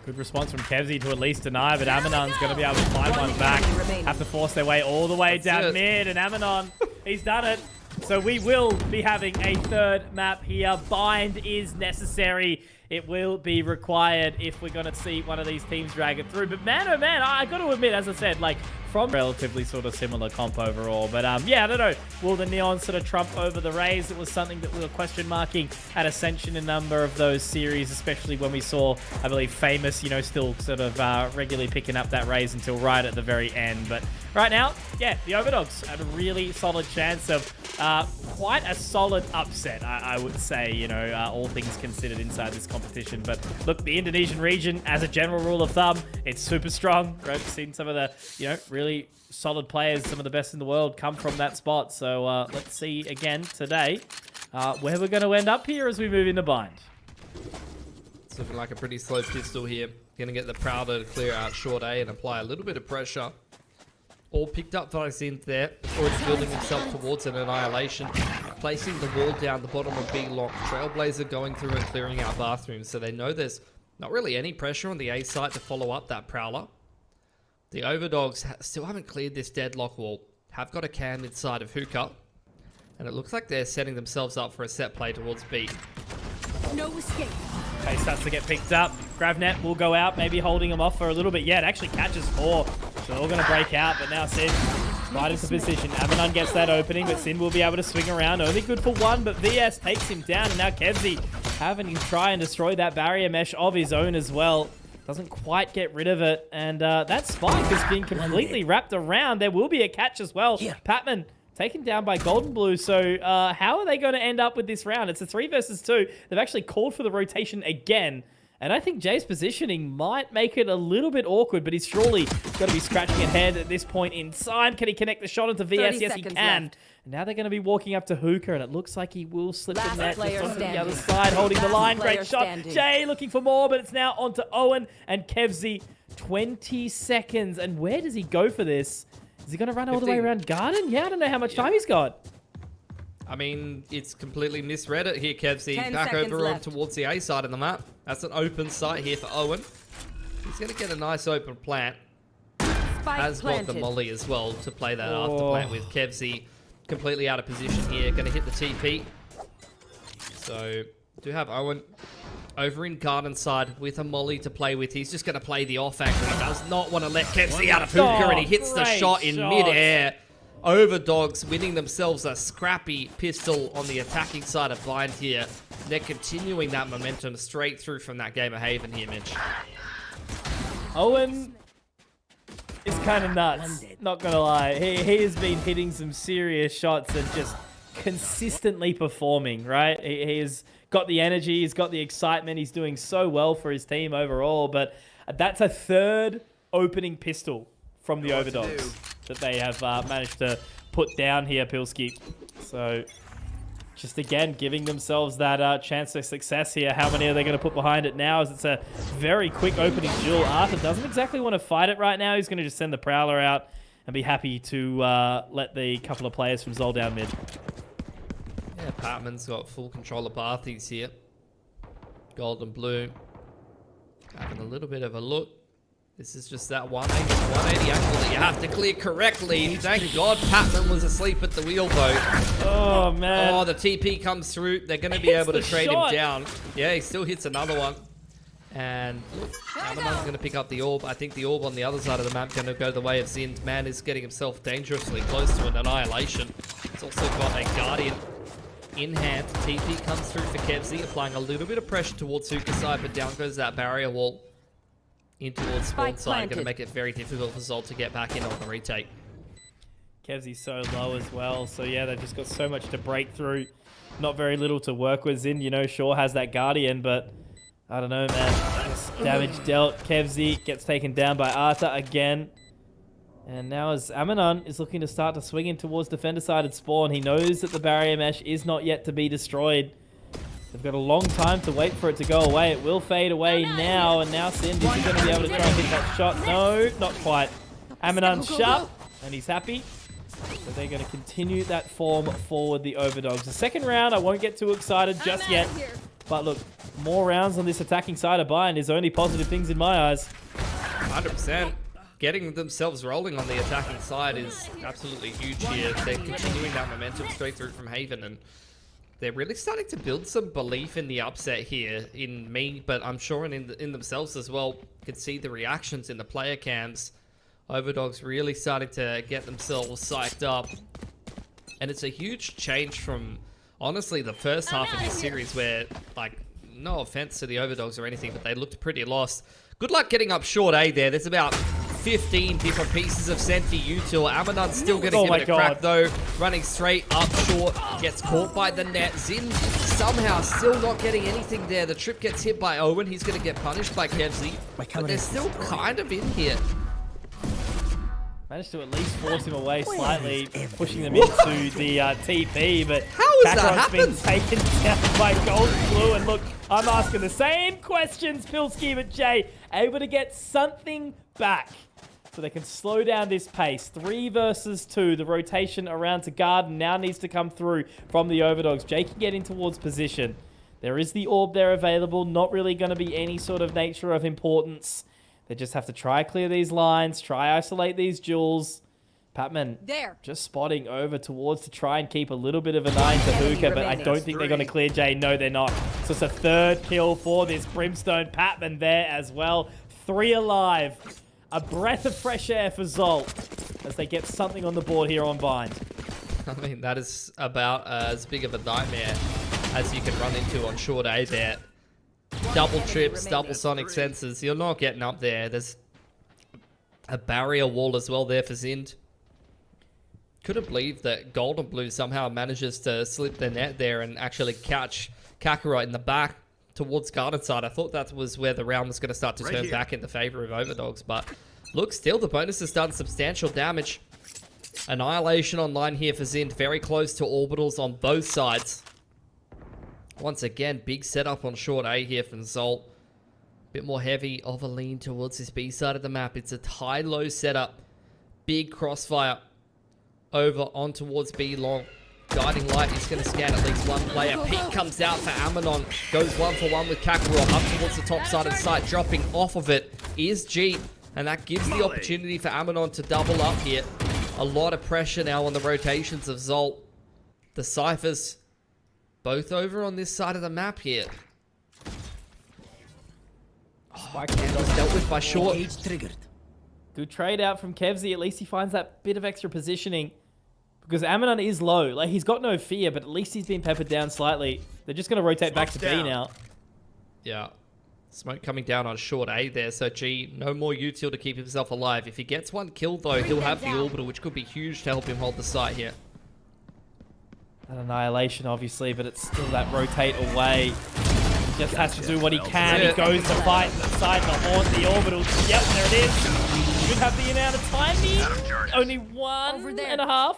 Speaker 2: Good response from Kevzy to at least deny, but Aminon's going to be able to find one back. Have to force their way all the way down mid, and Aminon, he's done it. So we will be having a third map here. Bind is necessary. It will be required if we're going to see one of these teams drag it through. But man, oh man, I got to admit, as I said, like, from relatively sort of similar comp overall. But yeah, I don't know. Will the Neon sort of trump over the Rays? It was something that we were question marking at Ascension in a number of those series, especially when we saw, I believe, Famous, you know, still sort of regularly picking up that Rays until right at the very end. But right now, yeah, the Overdogs had a really solid chance of quite a solid upset, I would say, you know, all things considered inside this competition. But look, the Indonesian region, as a general rule of thumb, it's super strong. Right? We've seen some of the, you know, really solid players, some of the best in the world come from that spot. So let's see again today where we're going to end up here as we move into Bind.
Speaker 1: It's looking like a pretty slow pistol here. Going to get the Prowler to clear out short A and apply a little bit of pressure. All picked up by Zinth there. Already building himself towards an annihilation. Placing the wall down the bottom of B lock. Trailblazer going through and clearing out bathrooms. So they know there's not really any pressure on the A site to follow up that Prowler. The Overdogs still haven't cleared this deadlock wall. Have got a cam inside of Hookah. And it looks like they're setting themselves up for a set play towards B.
Speaker 3: No escape.
Speaker 2: Okay, starts to get picked up. Gravnet will go out, maybe holding him off for a little bit. Yeah, it actually catches 4. So they're all going to break out, but now Sin right into position. Aminon gets that opening, but Sin will be able to swing around. Only good for 1, but VS takes him down. And now Kevzy having to try and destroy that barrier mesh of his own as well. Doesn't quite get rid of it. And that spike has been completely wrapped around. There will be a catch as well. Patman taken down by Golden Blue. So how are they going to end up with this round? It's a 3 versus 2. They've actually called for the rotation again. And I think Jay's positioning might make it a little bit awkward, but he's surely got to be scratching ahead at this point in time. Can he connect the shot into VS?
Speaker 3: 30
Speaker 2: Yes, he
Speaker 3: seconds
Speaker 2: can.
Speaker 3: left.
Speaker 2: And now they're going to be walking up to Hookah, and it looks like he will slip
Speaker 3: Last
Speaker 2: the net
Speaker 3: player
Speaker 2: just onto the
Speaker 3: standing.
Speaker 2: other side, holding the
Speaker 3: Last
Speaker 2: line.
Speaker 3: player
Speaker 2: Great shot.
Speaker 3: standing.
Speaker 2: Jay looking for more, but it's now onto Owen and Kevzy. 20 seconds. And where does he go for this? Is he going to run all the way
Speaker 1: 15.
Speaker 2: around Garden? Yeah, I don't know how much time he's got.
Speaker 1: I mean, it's completely misread it here, Kevzy.
Speaker 3: 10
Speaker 1: Back
Speaker 3: seconds
Speaker 1: over on
Speaker 3: left.
Speaker 1: towards the A side of the map. That's an open site here for Owen. He's going to get a nice open plant.
Speaker 3: Spike
Speaker 1: Has got
Speaker 3: planted.
Speaker 1: the molly as well to play that
Speaker 2: Oh.
Speaker 1: after plant with Kevzy. Completely out of position here. Going to hit the TP. So, do have Owen over in Garden side with a molly to play with. He's just going to play the off angle. He does not want to let Kevzy out of Hookah, and he hits the
Speaker 2: great
Speaker 1: shot in
Speaker 2: shot.
Speaker 1: mid-air. Overdogs winning themselves a scrappy pistol on the attacking side of Blind here. They're continuing that momentum straight through from that game of Haven here, Mitch.
Speaker 2: Owen is kind of nuts, not gonna lie. He has been hitting some serious shots and just consistently performing, right? He has got the energy, he's got the excitement, he's doing so well for his team overall, but that's a third opening pistol from the Overdogs that they have managed to put down here, Pilski. So just again, giving themselves that chance of success here. How many are they going to put behind it now? As it's a very quick opening duel. Arthur doesn't exactly want to fight it right now. He's going to just send the Prowler out and be happy to let the couple of players from ZOL down mid.
Speaker 1: Yeah, Patman's got full control of Barthies here. Gold and blue. Having a little bit of a look. This is just that 180 angle that you have to clear correctly. Thank God Patman was asleep at the wheel, though.
Speaker 2: Oh, man.
Speaker 1: Oh, the TP comes through. They're going to be able to
Speaker 2: the
Speaker 1: trade
Speaker 2: shot.
Speaker 1: him down. Yeah, he still hits another one. And look, Amanon's going to pick up the orb. I think the orb on the other side of the map going to go the way of Zind. Man is getting himself dangerously close to an annihilation. He's also got a Guardian in hand. TP comes through for Kevzy, applying a little bit of pressure towards Hookah side, but down goes that barrier wall. In towards spawn
Speaker 3: Spike
Speaker 1: side, going to
Speaker 3: planted.
Speaker 1: make it very difficult for ZOL to get back in on the retake.
Speaker 2: Kevzy's so low as well. So, yeah, they've just got so much to break through. Not very little to work with. Zin, you know, sure has that Guardian, but I don't know, man. Just damage dealt. Kevzy gets taken down by Arthur again. And now as Amanon is looking to start to swing in towards defender-sided spawn, he knows that the barrier mesh is not yet to be destroyed. They've got a long time to wait for it to go away. It will fade away now, and now Sind, is he going to be able to try and hit that shot? No, not quite. Amanon sharp, and he's happy. So they're going to continue that form forward, the Overdogs. The second round, I won't get too excited just yet. But look, more rounds on this attacking side of Bind is only positive things in my eyes.
Speaker 1: 100%. Getting themselves rolling on the attacking side is absolutely huge here. They're continuing that momentum straight through from Haven, and they're really starting to build some belief in the upset here, in me, but I'm sure in themselves as well. You can see the reactions in the player cams. Overdogs really starting to get themselves psyched up. And it's a huge change from, honestly, the first half of this series where, like, no offense to the Overdogs or anything, but they looked pretty lost. Good luck getting up short A there. There's about 15 different pieces of Senti util. Amanon's still going to give it a crack, though. Running straight up short. Gets caught by the net. Zin somehow still not getting anything there. The trip gets hit by Owen. He's going to get punished by Kevzy. But they're still kind of in here.
Speaker 2: Managed to at least force him away slightly, pushing them into the TP, but
Speaker 1: How has that
Speaker 2: Kakarot's been
Speaker 1: happened?
Speaker 2: taken down by Gold Blue, and look, I'm asking the same questions, Pilski, but Jay, able to get something back so they can slow down this pace. 3 versus 2, the rotation around to Garden now needs to come through from the Overdogs. Jay can get in towards position. There is the orb there available, not really going to be any sort of nature of importance. They just have to try clear these lines, try isolate these jewels. Patman
Speaker 3: There.
Speaker 2: just spotting over towards to try and keep a little bit of an eye into Hookah, but I don't think they're going to clear Jay. No, they're not. So it's a third kill for this Brimstone. Patman there as well. 3 alive. A breath of fresh air for ZOL as they get something on the board here on Bind.
Speaker 1: I mean, that is about as big of a nightmare as you can run into on short A there. Double trips, double sonic sensors. You're not getting up there. There's a barrier wall as well there for Zind. Couldn't believe that Gold and Blue somehow manages to slip the net there and actually catch Kakarot in the back. towards Garden side. I thought that was where the round was going to start to turn back in the favor of Overdogs. But look, still the bonus has done substantial damage. Annihilation online here for Zind. Very close to orbitals on both sides. Once again, big setup on short A here from ZOL. Bit more heavy of a lean towards this B side of the map. It's a high-low setup. Big crossfire over on towards B long. Guiding Light is going to scan at least one player. Peek comes out for Amanon. Goes 1-for-1 with Kakarot up towards the top side of the site. Dropping off of it is G. And that gives the opportunity for Amanon to double up here. A lot of pressure now on the rotations of ZOL. The Cyphers both over on this side of the map here. Candle's dealt with by Short.
Speaker 2: Good trade out from Kevzy. At least he finds that bit of extra positioning. Because Amanon is low. Like, he's got no fear, but at least he's been peppered down slightly. They're just going to rotate back to B now.
Speaker 1: Yeah. Smoke coming down on short A there. So G, no more util to keep himself alive. If he gets one kill, though, he'll have the orbital, which could be huge to help him hold the site here.
Speaker 2: An annihilation, obviously, but it's still that rotate away. He just has to do what he can. He goes to fight the side to haunt the orbitals. Yep, there it is. Should have the amount of time here. Only 1.5.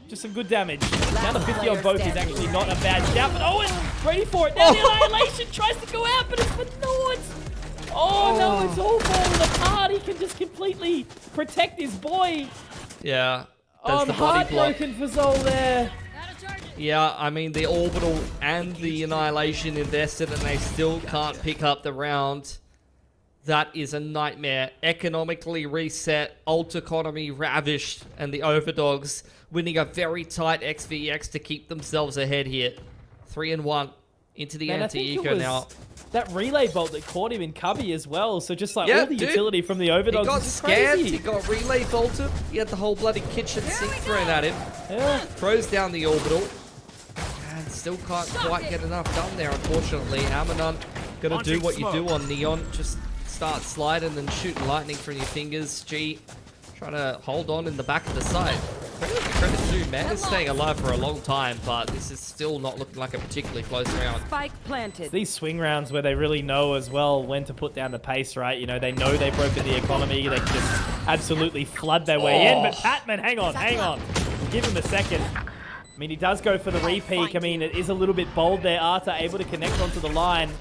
Speaker 2: Just some good damage. Down to 50 on both is actually not a bad shout, but Owen ready for it. Now the annihilation tries to go out, but it's for naught. Oh no, it's all falling apart. He can just completely protect his boy.
Speaker 1: Yeah.
Speaker 2: I'm heartbroken for ZOL there.
Speaker 1: Yeah, I mean, the orbital and the annihilation invested, and they still can't pick up the round. That is a nightmare. Economically reset, ult economy ravished, and the Overdogs winning a very tight XVX to keep themselves ahead here. 3-1 into the anti-eco now.
Speaker 2: That relay bolt that caught him in Cubby as well. So just like all the utility from the Overdogs.
Speaker 1: He got
Speaker 2: is
Speaker 1: scanned,
Speaker 2: crazy.
Speaker 1: he got relay bolted, he had the whole bloody kitchen sink thrown at him.
Speaker 2: Yeah.
Speaker 1: Throws down the orbital. And still can't quite get enough done there, unfortunately. Amanon gonna do what you do on Neon. Just start sliding and shooting lightning from your fingers. G trying to hold on in the back of the site. Credit to man is staying alive for a long time, but this is still not looking like a particularly close round.
Speaker 3: Spike planted.
Speaker 2: These swing rounds where they really know as well when to put down the pace, right? You know, they know they've broken the economy. They can just absolutely flood their way in. But Patman, hang on. Give him a second. I mean, he does go for the repeak. I mean, it is a little bit bold there. Arta able to connect onto the line.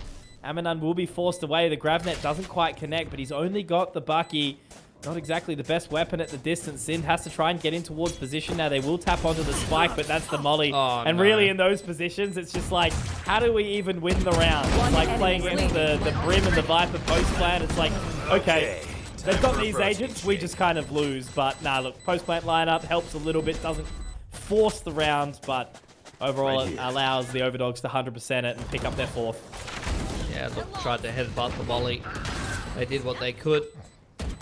Speaker 2: Amanon will be forced away. The Gravnet doesn't quite connect, but he's only got the Bucky. Not exactly the best weapon at the distance. Zind has to try and get in towards position now. They will tap onto the spike, but that's the molly. And really in those positions, it's just like, how do we even win the round? It's like playing against the Brim and the Viper post-plant. It's like, okay, they've got these agents, we just kind of lose. But nah, look, post-plant lineup helps a little bit, doesn't force the round, but overall it allows the Overdogs to 100% it and pick up their fourth.
Speaker 1: Yeah, look, tried to headbutt the volley. They did what they could.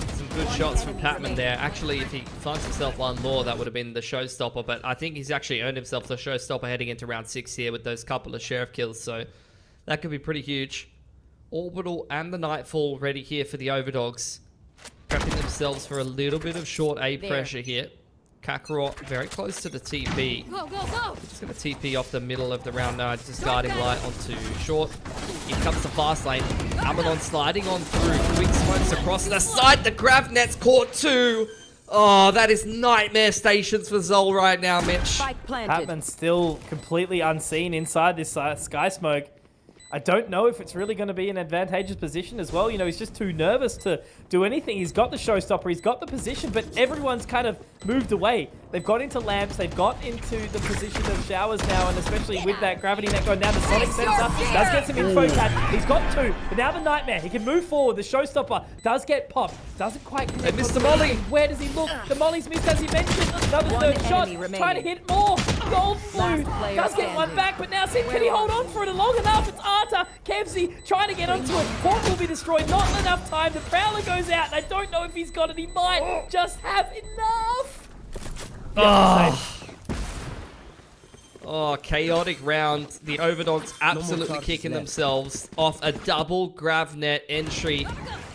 Speaker 1: Some good shots from Patman there. Actually, if he finds himself one more, that would have been the showstopper, but I think he's actually earned himself the showstopper heading into round 6 here with those couple of sheriff kills, so that could be pretty huge. Orbital and the Nightfall ready here for the Overdogs. Prepping themselves for a little bit of short A pressure here. Kakarot very close to the TP.
Speaker 3: Go, go, go.
Speaker 1: Just going to TP off the middle of the round now. Just guiding light onto short. Here comes the fast lane. Amanon sliding on through. Quick smokes across the side. The Gravnet's caught too. Oh, that is nightmare stations for ZOL right now, Mitch.
Speaker 3: Spike planted.
Speaker 2: Patman's still completely unseen inside this sky smoke. I don't know if it's really going to be an advantageous position as well. You know, he's just too nervous to do anything. He's got the showstopper, he's got the position, but everyone's kind of moved away. They've got into lamps, they've got into the position of showers now, and especially with that gravity net going down, the sonic sensor does get some info catch. He's got two, but now the nightmare. He can move forward. The showstopper does get popped. Doesn't quite connect.
Speaker 1: They missed the molly.
Speaker 2: Where does he look? The molly's missed, as he mentioned. Another third shot. Trying to hit more. Gold blue does get one back, but now Sid, can he hold on for it long enough? It's Arta. Kevzy trying to get onto it. Port will be destroyed. Not enough time. The Prowler goes out, and I don't know if he's got it. He might just have enough.
Speaker 1: Oh, chaotic round. The Overdogs absolutely kicking themselves off a double Gravnet entry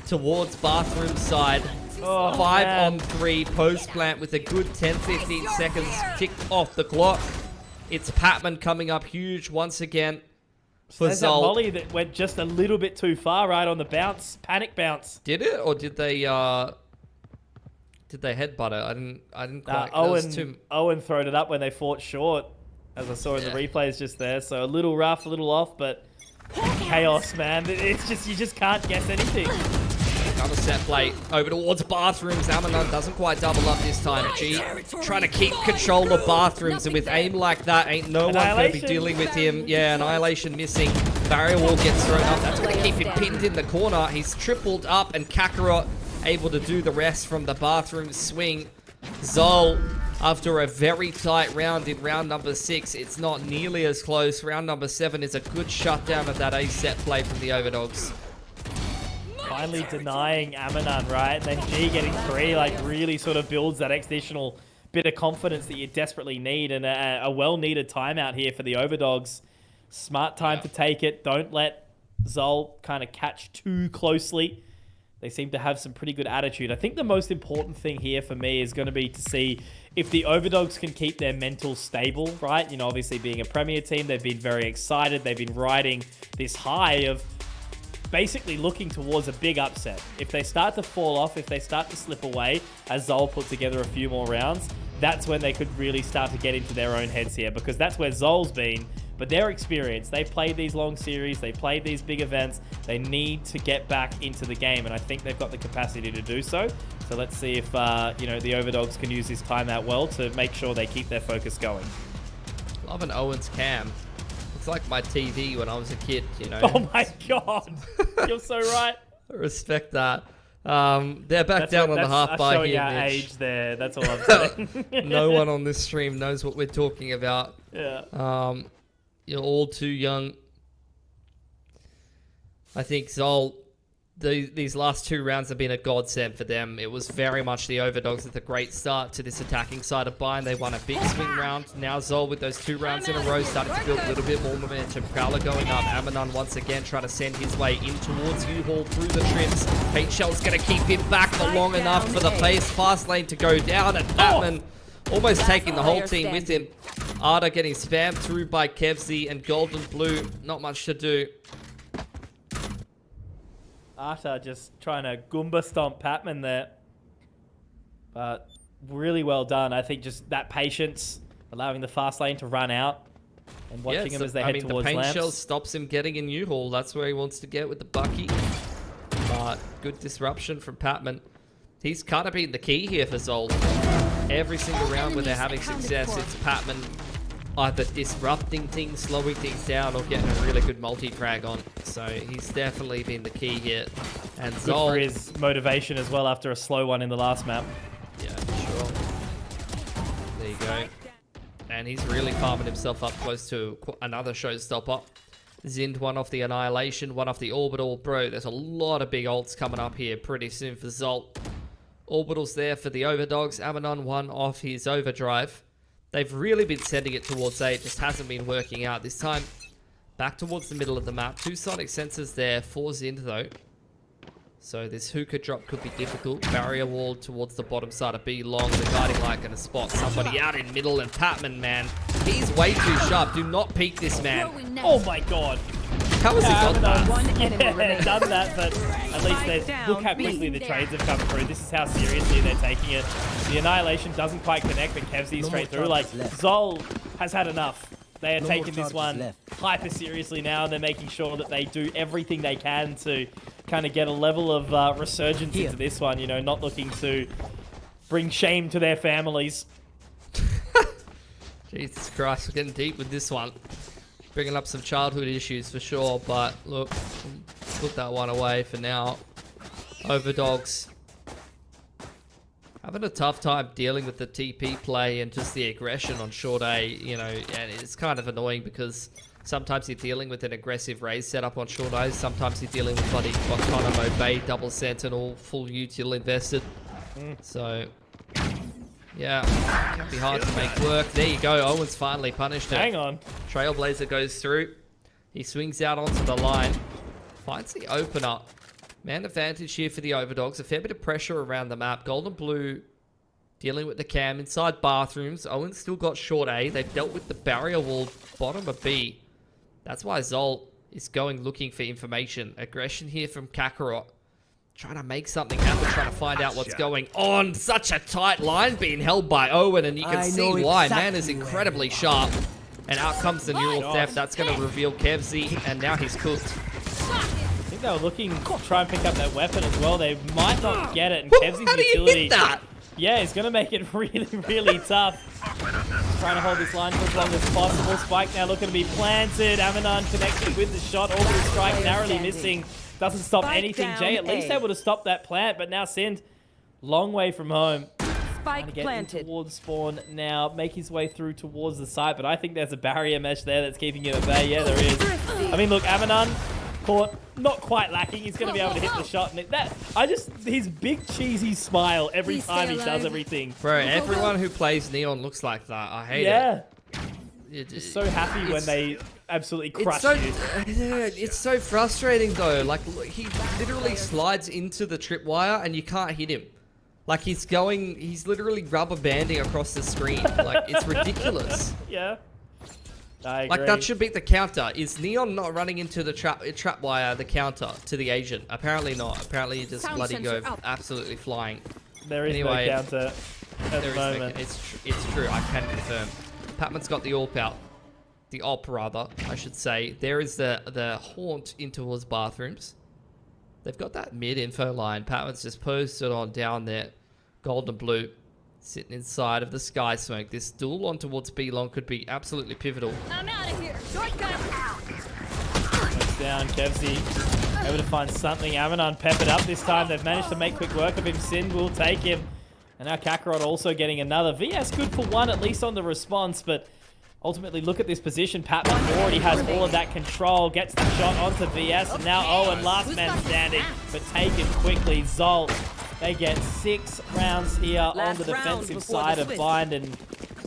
Speaker 1: towards bathroom side. 5 on 3 post plant with a good 10-15 seconds ticked off the clock. It's Patman coming up huge once again.
Speaker 2: There's that
Speaker 1: ZOL.
Speaker 2: molly that went just a little bit too far, right on the bounce, panic bounce.
Speaker 1: Did it, or did they headbutt it? I didn't quite.
Speaker 2: Owen throwed it up when they fought short, as I saw in the replays just there. So a little rough, a little off, but chaos, man. It's just, you just can't guess anything.
Speaker 1: Another set play over towards Bathrooms. Amanon doesn't quite double up this time. G trying to keep control of Bathrooms, and with aim like that, ain't no one going to be dealing with him. Yeah, Annihilation missing. Barrier wall gets thrown up. That's going to keep him pinned in the corner. He's tripled up, and Kakarot able to do the rest from the Bathroom swing. ZOL, after a very tight round in round number 6, it's not nearly as close. Round number 7 is a good shutdown of that A set play from the Overdogs.
Speaker 2: Finally denying Amanon, right? Then G getting 3, like, really sort of builds that additional bit of confidence that you desperately need, and a well-needed timeout here for the Overdogs. Smart time to take it. Don't let ZOL kind of catch too closely. They seem to have some pretty good attitude. I think the most important thing here for me is going to be to see if the Overdogs can keep their mental stable, right? You know, obviously being a Premier team, they've been very excited. They've been riding this high of basically looking towards a big upset. If they start to fall off, if they start to slip away, as ZOL put together a few more rounds, that's when they could really start to get into their own heads here, because that's where ZOL's been. But their experience, they've played these long series, they played these big events, they need to get back into the game, and I think they've got the capacity to do so. So let's see if you know, the Overdogs can use this timeout well to make sure they keep their focus going.
Speaker 1: Love an Owens cam. It's like my TV when I was a kid, you know.
Speaker 2: Oh my god, you're so right.
Speaker 1: I respect that. They're back down on the half bar
Speaker 2: showing
Speaker 1: here,
Speaker 2: our
Speaker 1: Mitch.
Speaker 2: age there. That's all I'm saying.
Speaker 1: No one on this stream knows what we're talking about.
Speaker 2: Yeah.
Speaker 1: You're all too young. I think ZOL, these last 2 rounds have been a godsend for them. It was very much the Overdogs with a great start to this attacking side of Bind. They won a big swing round. Now ZOL with those 2 rounds in a row starting to build a little bit more momentum. Prowler going up. Amanon once again trying to send his way in towards U-Haul through the trips. H-Shell's going to keep him back for long enough for the fast lane to go down. And Batman almost taking the whole team with him. Arda getting spammed through by Kevzy, and Golden Blue, not much to do.
Speaker 2: Arta just trying to Goomba stomp Patman there. But really well done. I think just that patience, allowing the fast lane to run out and watching him as they head towards
Speaker 1: the paint
Speaker 2: lamps.
Speaker 1: shell stops him getting in U-Haul. That's where he wants to get with the Bucky. But good disruption from Patman. He's kind of been the key here for ZOL. Every single round where they're having success, it's Patman either disrupting things, slowing things down, or getting a really good multi-frag on. So he's definitely been the key here. And
Speaker 2: Good
Speaker 1: ZOL,
Speaker 2: for his motivation as well after a slow one in the last map.
Speaker 1: yeah, sure. There you go. And he's really farming himself up close to another showstopper. Zind one off the Annihilation, one off the Orbital. Bro, there's a lot of big ults coming up here pretty soon for ZOL. Orbital's there for the Overdogs. Amanon one off his Overdrive. They've really been sending it towards A. It just hasn't been working out. This time, back towards the middle of the map. 2 Sonic Sensors there for Zind, though. So this hookah drop could be difficult. Barrier wall towards the bottom side of B long. The guiding light going to spot somebody out in middle. And Patman, man, he's way too sharp. Do not peek this man.
Speaker 2: Oh my god.
Speaker 1: How has he got that?
Speaker 2: Yeah, done that, but at least look how quickly the trades have come through. This is how seriously they're taking it. The Annihilation doesn't quite connect, but Kevzy straight through. Like, ZOL has had enough. They are taking this one hyper seriously now, and they're making sure that they do everything they can to kind of get a level of resurgence into this one, you know, not looking to bring shame to their families.
Speaker 1: Jesus Christ, we're getting deep with this one. Bringing up some childhood issues for sure, but look, put that one away for now. Overdogs having a tough time dealing with the TP play and just the aggression on short A, you know, and it's kind of annoying because sometimes you're dealing with an aggressive raise setup on short A, sometimes you're dealing with bloody Guantanamo Bay, double sentinel, full util invested. So, yeah, can be hard to make work. There you go, Owen's finally punished it.
Speaker 2: Hang on.
Speaker 1: Trailblazer goes through. He swings out onto the line. Finds the opener. Man advantage here for the Overdogs. A fair bit of pressure around the map. Golden Blue dealing with the cam inside Bathrooms. Owen's still got short A. They've dealt with the barrier wall bottom of B. That's why ZOL is going looking for information. Aggression here from Kakarot. Trying to make something happen, trying to find out what's going on. Such a tight line being held by Owen, and you can see why. Man is incredibly sharp. And out comes the neural theft. That's going to reveal Kevzy, and now he's cooked.
Speaker 2: I think they were looking to try and pick up that weapon as well. They might not get it, and Kevzy's
Speaker 1: How do you
Speaker 2: utility...
Speaker 1: hit that?
Speaker 2: Yeah, it's going to make it really, really tough. Trying to hold this line for as long as possible. Spike now looking to be planted. Amanon connected with the shot. Orbital strike narrowly missing. Doesn't stop anything. Jay at least able to stop that plant, but now Sind, long way from home.
Speaker 3: Spike
Speaker 2: to get
Speaker 3: planted.
Speaker 2: towards spawn now, make his way through towards the site, but I think there's a barrier mesh there that's keeping him at bay. Yeah, there is. I mean, look, Amanon caught, not quite lacking. He's going to be able to hit the shot. And his big cheesy smile every time he does everything.
Speaker 1: Bro, everyone who plays Neon looks like that. I hate it.
Speaker 2: Yeah. Just so happy when they absolutely crush you.
Speaker 1: It's so frustrating though. Like, he literally slides into the tripwire and you can't hit him. Like, he's literally rubber banding across the screen. Like, it's ridiculous.
Speaker 2: Yeah. I agree.
Speaker 1: Like, that should be the counter. Is Neon not running into the trapwire, the counter to the Asian? Apparently not. Apparently you just bloody go absolutely flying.
Speaker 2: There is no counter at the moment.
Speaker 1: It's true. I can confirm. Patman's got the AWP out. The AWP, rather, I should say. There is the haunt in towards bathrooms. They've got that mid-info line. Patman's just posted on down there. Gold and blue. Sitting inside of the sky smoke. This duel on towards B-Long could be absolutely pivotal.
Speaker 3: I'm out of here. Shortcut.
Speaker 2: Goes down, Kevzy. Able to find something. Amanon peppered up this time. They've managed to make quick work of him. Sin will take him. And now Kakarot also getting another. VS good for one, at least on the response, but ultimately look at this position. Patman already has all of that control. Gets the shot onto VS, and now Owen, last man standing, but taken quickly. ZOL, they get 6 rounds here on the defensive side of Bind, and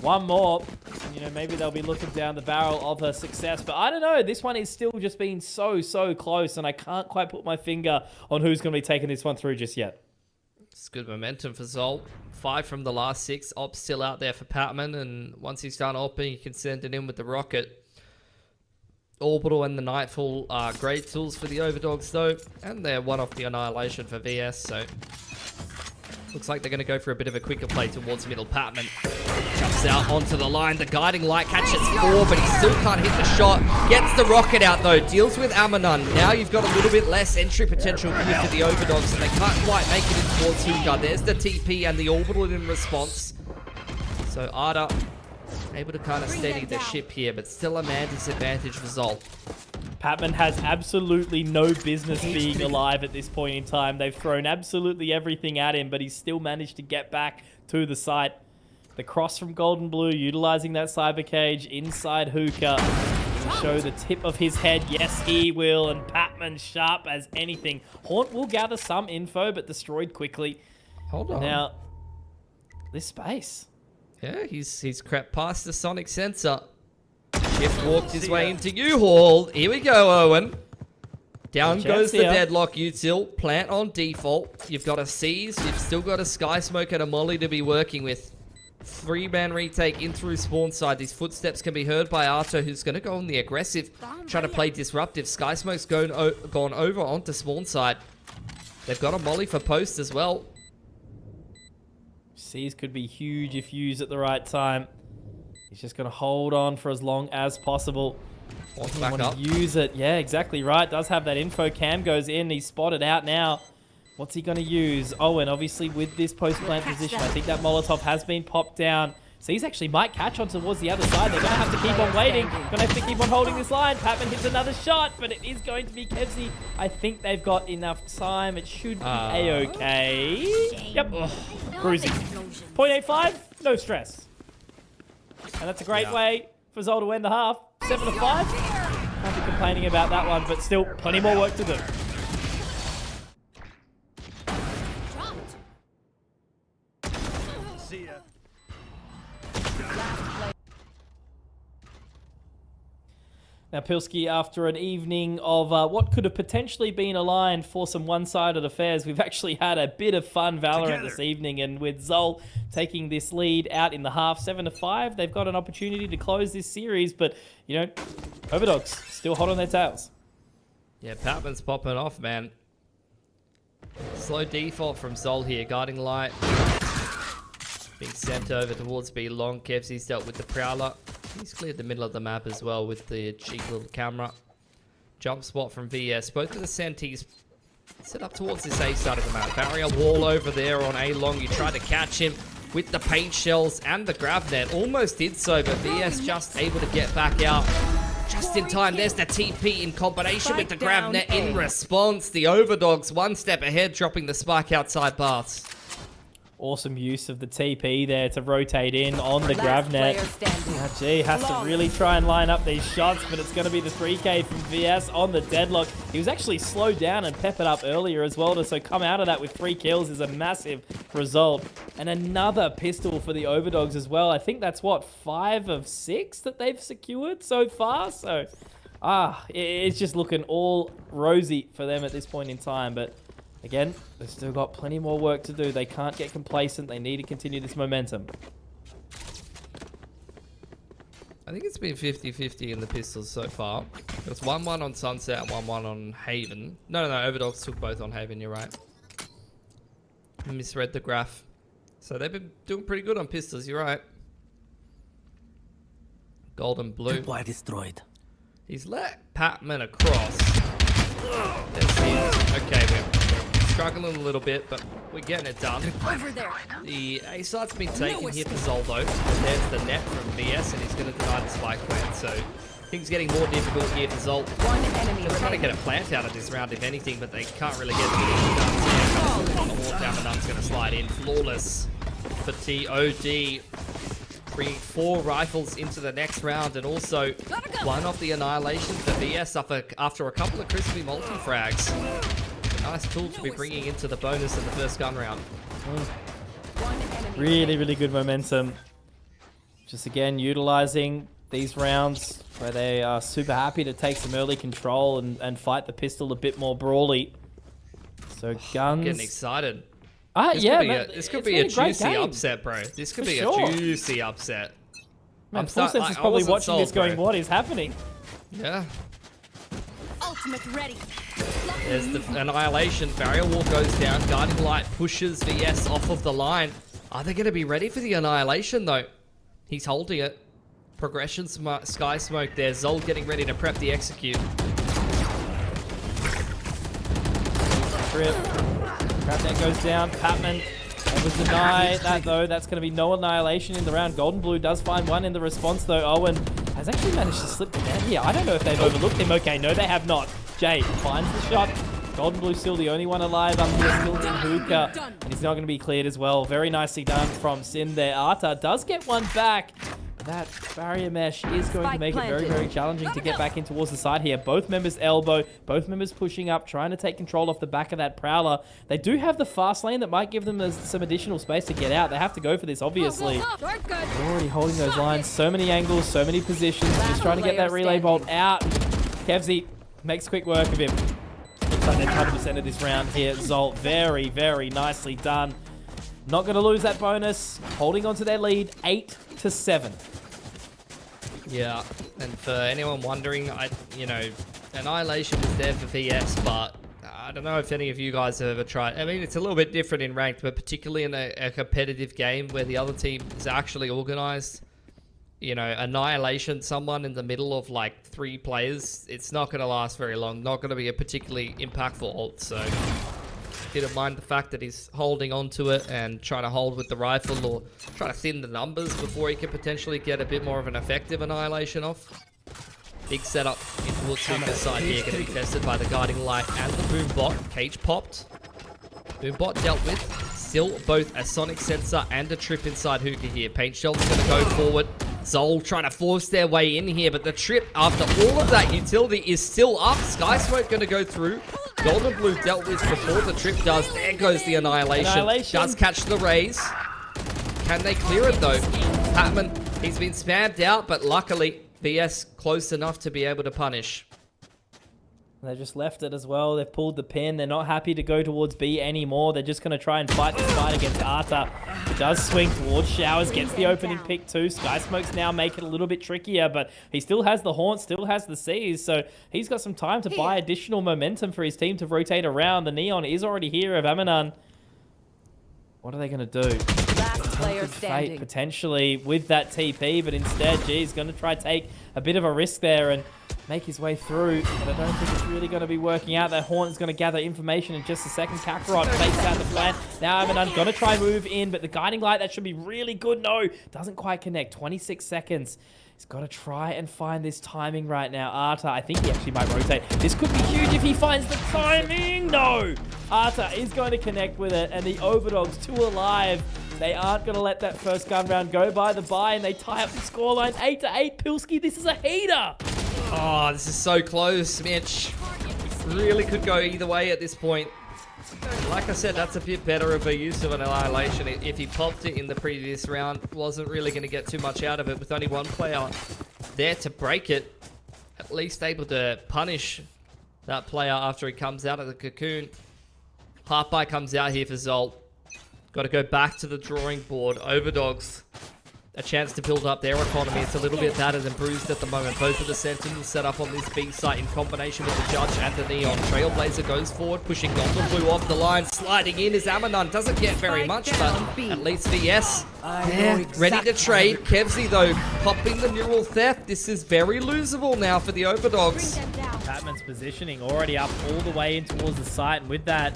Speaker 2: one more. And, you know, maybe they'll be looking down the barrel of her success, but I don't know. This one is still just being so close, and I can't quite put my finger on who's going to be taking this one through just yet.
Speaker 1: It's good momentum for ZOL. 5 from the last 6. Op's still out there for Patman, and once he's done opping, you can send it in with the rocket. Orbital and the Nightfall are great tools for the Overdogs, though, and they're one off the Annihilation for VS, so looks like they're going to go for a bit of a quicker play towards middle. Patman jumps out onto the line. The guiding light catches 4, but he still can't hit the shot. Gets the rocket out, though. Deals with Amanon. Now you've got a little bit less entry potential here for the Overdogs, and they can't quite make it in towards Hookah. There's the TP and the Orbital in response. So Arda able to kind of steady the ship here, but still a man disadvantage for ZOL.
Speaker 2: Patman has absolutely no business being alive at this point in time. They've thrown absolutely everything at him, but he's still managed to get back to the site. The cross from Golden Blue, utilizing that cyber cage inside Hookah to show the tip of his head. Yes, he will, and Patman sharp as anything. Haunt will gather some info, but destroyed quickly.
Speaker 1: Hold on.
Speaker 2: Now, this space.
Speaker 1: Yeah, he's crept past the sonic sensor. Shift walked his way into U-Haul. Here we go, Owen. Down goes the deadlock util. Plant on default. You've got a seize. You've still got a sky smoke and a molly to be working with. 3-man retake in through spawn side. These footsteps can be heard by Arto, who's going to go on the aggressive, trying to play disruptive. Sky smoke's gone over onto spawn side. They've got a molly for post as well.
Speaker 2: Seize could be huge if used at the right time. He's just going to hold on for as long as possible.
Speaker 1: Wants back up.
Speaker 2: Use it. Yeah, exactly right. Does have that info. Cam goes in. He's spotted out now. What's he going to use? Owen, obviously, with this post-plant position. I think that Molotov has been popped down. Seize actually might catch on towards the other side. They're going to have to keep on waiting. Going to have to keep on holding this line. Patman hits another shot, but it is going to be Kevzy. I think they've got enough time. It should be A-okay. Yep. Cruising. 0.85, no stress. And that's a great way for ZOL to win the half. 7-5. Can't be complaining about that one, but still plenty more work to do.
Speaker 4: See ya.
Speaker 2: Now, Pilski, after an evening of what could have potentially been aligned for some one-sided affairs, we've actually had a bit of fun Valorant this evening, and with ZOL taking this lead out in the half, 7-5, they've got an opportunity to close this series, but, you know, Overdogs still hot on their tails.
Speaker 1: Yeah, Patman's popping off, man. Slow default from ZOL here. Guarding light. Being sent over towards B long. Kevsy's dealt with the Prowler. He's cleared the middle of the map as well with the cheap little camera. Jump spot from VS. Both of the Sentis set up towards this A side of the map. Barrier wall over there on A long. You try to catch him with the paint shells and the grab net. Almost did so, but VS just able to get back out just in time. There's the TP in combination with the grab net in response. The Overdogs one step ahead, dropping the spike outside Baths.
Speaker 2: Awesome use of the TP there to rotate in on the grab net. G has to really try and line up these shots, but it's going to be the 3K from VS on the deadlock. He was actually slowed down and peppered up earlier as well, so come out of that with 3 kills is a massive result. And another pistol for the Overdogs as well. I think that's, what, 5 of 6 that they've secured so far? So, it's just looking all rosy for them at this point in time, but again, they've still got plenty more work to do. They can't get complacent. They need to continue this momentum.
Speaker 1: I think it's been 50-50 in the pistols so far. There's 1-1 on Sunset and 1-1 on Haven. No, Overdogs took both on Haven, you're right. I misread the graph. So they've been doing pretty good on pistols, you're right. Gold and blue.
Speaker 4: Supply destroyed.
Speaker 1: He's let Patman across. There's his. Okay, we're struggling a little bit, but we're getting it done.
Speaker 3: Over there.
Speaker 1: The A site's been taken here for ZOL though. There's the net from VS, and he's going to deny the spike plant. So things getting more difficult here for ZOL.
Speaker 3: One enemy
Speaker 1: They're trying to get a plant out of this round, if anything, but they can't really get anything done. On the wall down, the Nun's going to slide in. Flawless for TOD. Bringing 4 rifles into the next round, and also one off the annihilation for VS after a couple of crispy multi-frags. A nice tool to be bringing into the bonus in the first gun round.
Speaker 2: Really, really good momentum. Just again, utilizing these rounds where they are super happy to take some early control and fight the pistol a bit more brawly. So guns.
Speaker 1: Getting excited. This could be a juicy upset, bro. This could be a juicy upset.
Speaker 2: Man, FullSense is probably watching this going, what is happening?
Speaker 1: Yeah.
Speaker 3: Ultimate ready.
Speaker 1: There's the annihilation. Barrier wall goes down. Guarding light pushes VS off of the line. Are they going to be ready for the annihilation, though? He's holding it. Progression sky smoke there. ZOL getting ready to prep the execute.
Speaker 2: Trip. Grab net goes down. Patman was denied that though. That's going to be no annihilation in the round. Golden Blue does find one in the response though. Owen has actually managed to slip the net here. I don't know if they've overlooked him. Okay, no, they have not. Jay finds the shot. Golden Blue still the only one alive up here, still in hookah. And he's not going to be cleared as well. Very nicely done from Sin there. Arta does get one back. That barrier mesh is going to make it very, very challenging to get back in towards the side here. Both members elbow, both members pushing up, trying to take control off the back of that Prowler. They do have the fast lane that might give them some additional space to get out. They have to go for this, obviously. They're already holding those lines. So many angles, so many positions. Just trying to get that relay bolt out. Kevzy makes quick work of him. Looks like they're 100% of this round here. ZOL, very, very nicely done. Not going to lose that bonus. Holding on to their lead, 8-7.
Speaker 1: Yeah, and for anyone wondering, Annihilation was there for VS, but I don't know if any of you guys have ever tried. I mean, it's a little bit different in ranked, but particularly in a competitive game where the other team is actually organized. Annihilation, someone in the middle of like 3 players, it's not going to last very long. Not going to be a particularly impactful ult, so didn't mind the fact that he's holding on to it and trying to hold with the rifle or try to thin the numbers before he can potentially get a bit more of an effective annihilation off. Big setup in towards Hookah's side here, getting tested by the guarding light and the boom bot. Cage popped. Boom bot dealt with. Still both a sonic sensor and a trip inside Hookah here. Paint Shell's going to go forward. ZOL trying to force their way in here, but the trip after all of that utility is still up. Sky Smoke going to go through. Golden Blue dealt with before the trip does. There goes the annihilation. Does catch the raise. Can they clear it though? Patman, he's been spammed out, but luckily VS close enough to be able to punish.
Speaker 2: And they just left it as well. They've pulled the pin. They're not happy to go towards B anymore. They're just going to try and fight this fight against Arta. He does swing towards Showers, gets the opening pick too. Sky Smokes now make it a little bit trickier, but he still has the Haunt, still has the Seize, so he's got some time to buy additional momentum for his team to rotate around. The Neon is already here of Amanon. What are they going to do?
Speaker 3: Last player
Speaker 2: Fate
Speaker 3: standing.
Speaker 2: potentially with that TP, but instead, he's going to try take a bit of a risk there and make his way through, but I don't think it's really going to be working out. That Haunt is going to gather information in just a second. Kakarot fakes out the plan. Now Amanon going to try move in, but the Guiding Light, that should be really good. No, doesn't quite connect. 26 seconds. He's got to try and find this timing right now. Arta, I think he actually might rotate. This could be huge if he finds the timing. No! Arta is going to connect with it, and the Overdogs, 2 alive. They aren't going to let that first gun round go by the bye, and they tie up the scoreline 8-8. Pilski, this is a heater.
Speaker 1: Oh, this is so close, Mitch. Really could go either way at this point. Like I said, that's a bit better of a use of an Annihilation. If he popped it in the previous round, wasn't really going to get too much out of it with only one player there to break it. At least able to punish that player after he comes out of the cocoon. Half-Bite comes out here for ZOL. Got to go back to the drawing board. Overdogs, a chance to build up their economy. It's a little bit battered and bruised at the moment. Both of the Sentinels set up on this B site in combination with the Judge and the Neon. Trailblazer goes forward, pushing Golden Blue off the line. Sliding in is Amanon. Doesn't get very much, but at least VS there, ready to trade. Kevzy, though, popping the Neural Theft. This is very losable now for the Overdogs.
Speaker 2: Batman's positioning already up all the way in towards the site, and with that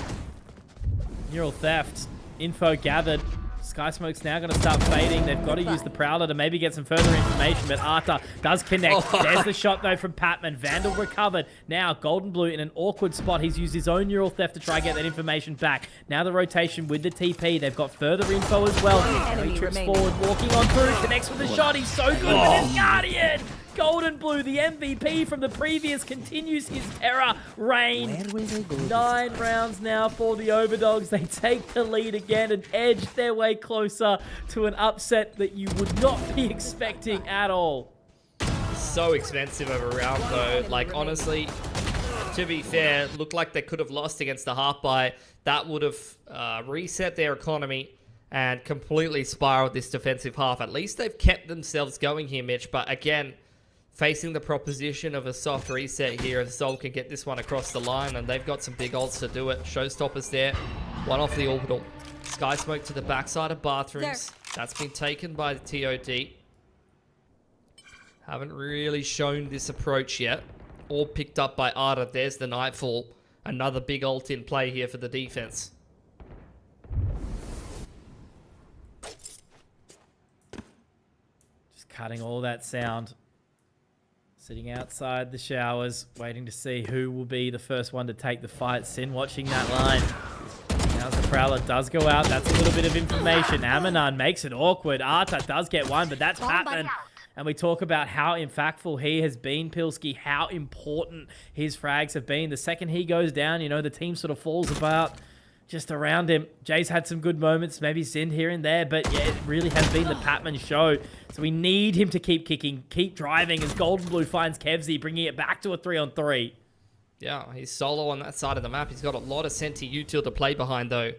Speaker 2: Neural Theft info gathered, Sky Smoke's now going to start fading. They've got to use the Prowler to maybe get some further information, but Arta does connect. There's the shot, though, from Patman. Vandal recovered. Now, Golden Blue in an awkward spot. He's used his own Neural Theft to try and get that information back. Now the rotation with the TP. They've got further info as well. He trips forward, walking on through, connects with the shot. He's so good with his Guardian. Golden Blue, the MVP from the previous, continues his terror reign. 9 rounds now for the Overdogs. They take the lead again and edge their way closer to an upset that you would not be expecting at all.
Speaker 1: So expensive of a round, though. Like, honestly, to be fair, looked like they could have lost against the Half-Bite. That would have reset their economy and completely spiraled this defensive half. At least they've kept themselves going here, Mitch. But again, facing the proposition of a soft reset here, if ZOL can get this one across the line, and they've got some big ults to do it. Showstoppers there. One off the orbital. Sky Smoke to the backside of bathrooms. That's been taken by the TOD. Haven't really shown this approach yet. All picked up by Arta. There's the Nightfall. Another big ult in play here for the defense.
Speaker 2: Just cutting all that sound. Sitting outside the showers, waiting to see who will be the first one to take the fight. Sin watching that line. Now the Prowler does go out. That's a little bit of information. Amanon makes it awkward. Arta does get one, but that's Patman. And we talk about how impactful he has been, Pilski, how important his frags have been. The second he goes down, you know, the team sort of falls about just around him. Jay's had some good moments, maybe Sind here and there, but yeah, it really has been the Patman show. So we need him to keep kicking, keep driving as Golden Blue finds Kevzy, bringing it back to a 3-on-3.
Speaker 1: Yeah, he's solo on that side of the map. He's got a lot of Senti util to play behind, though.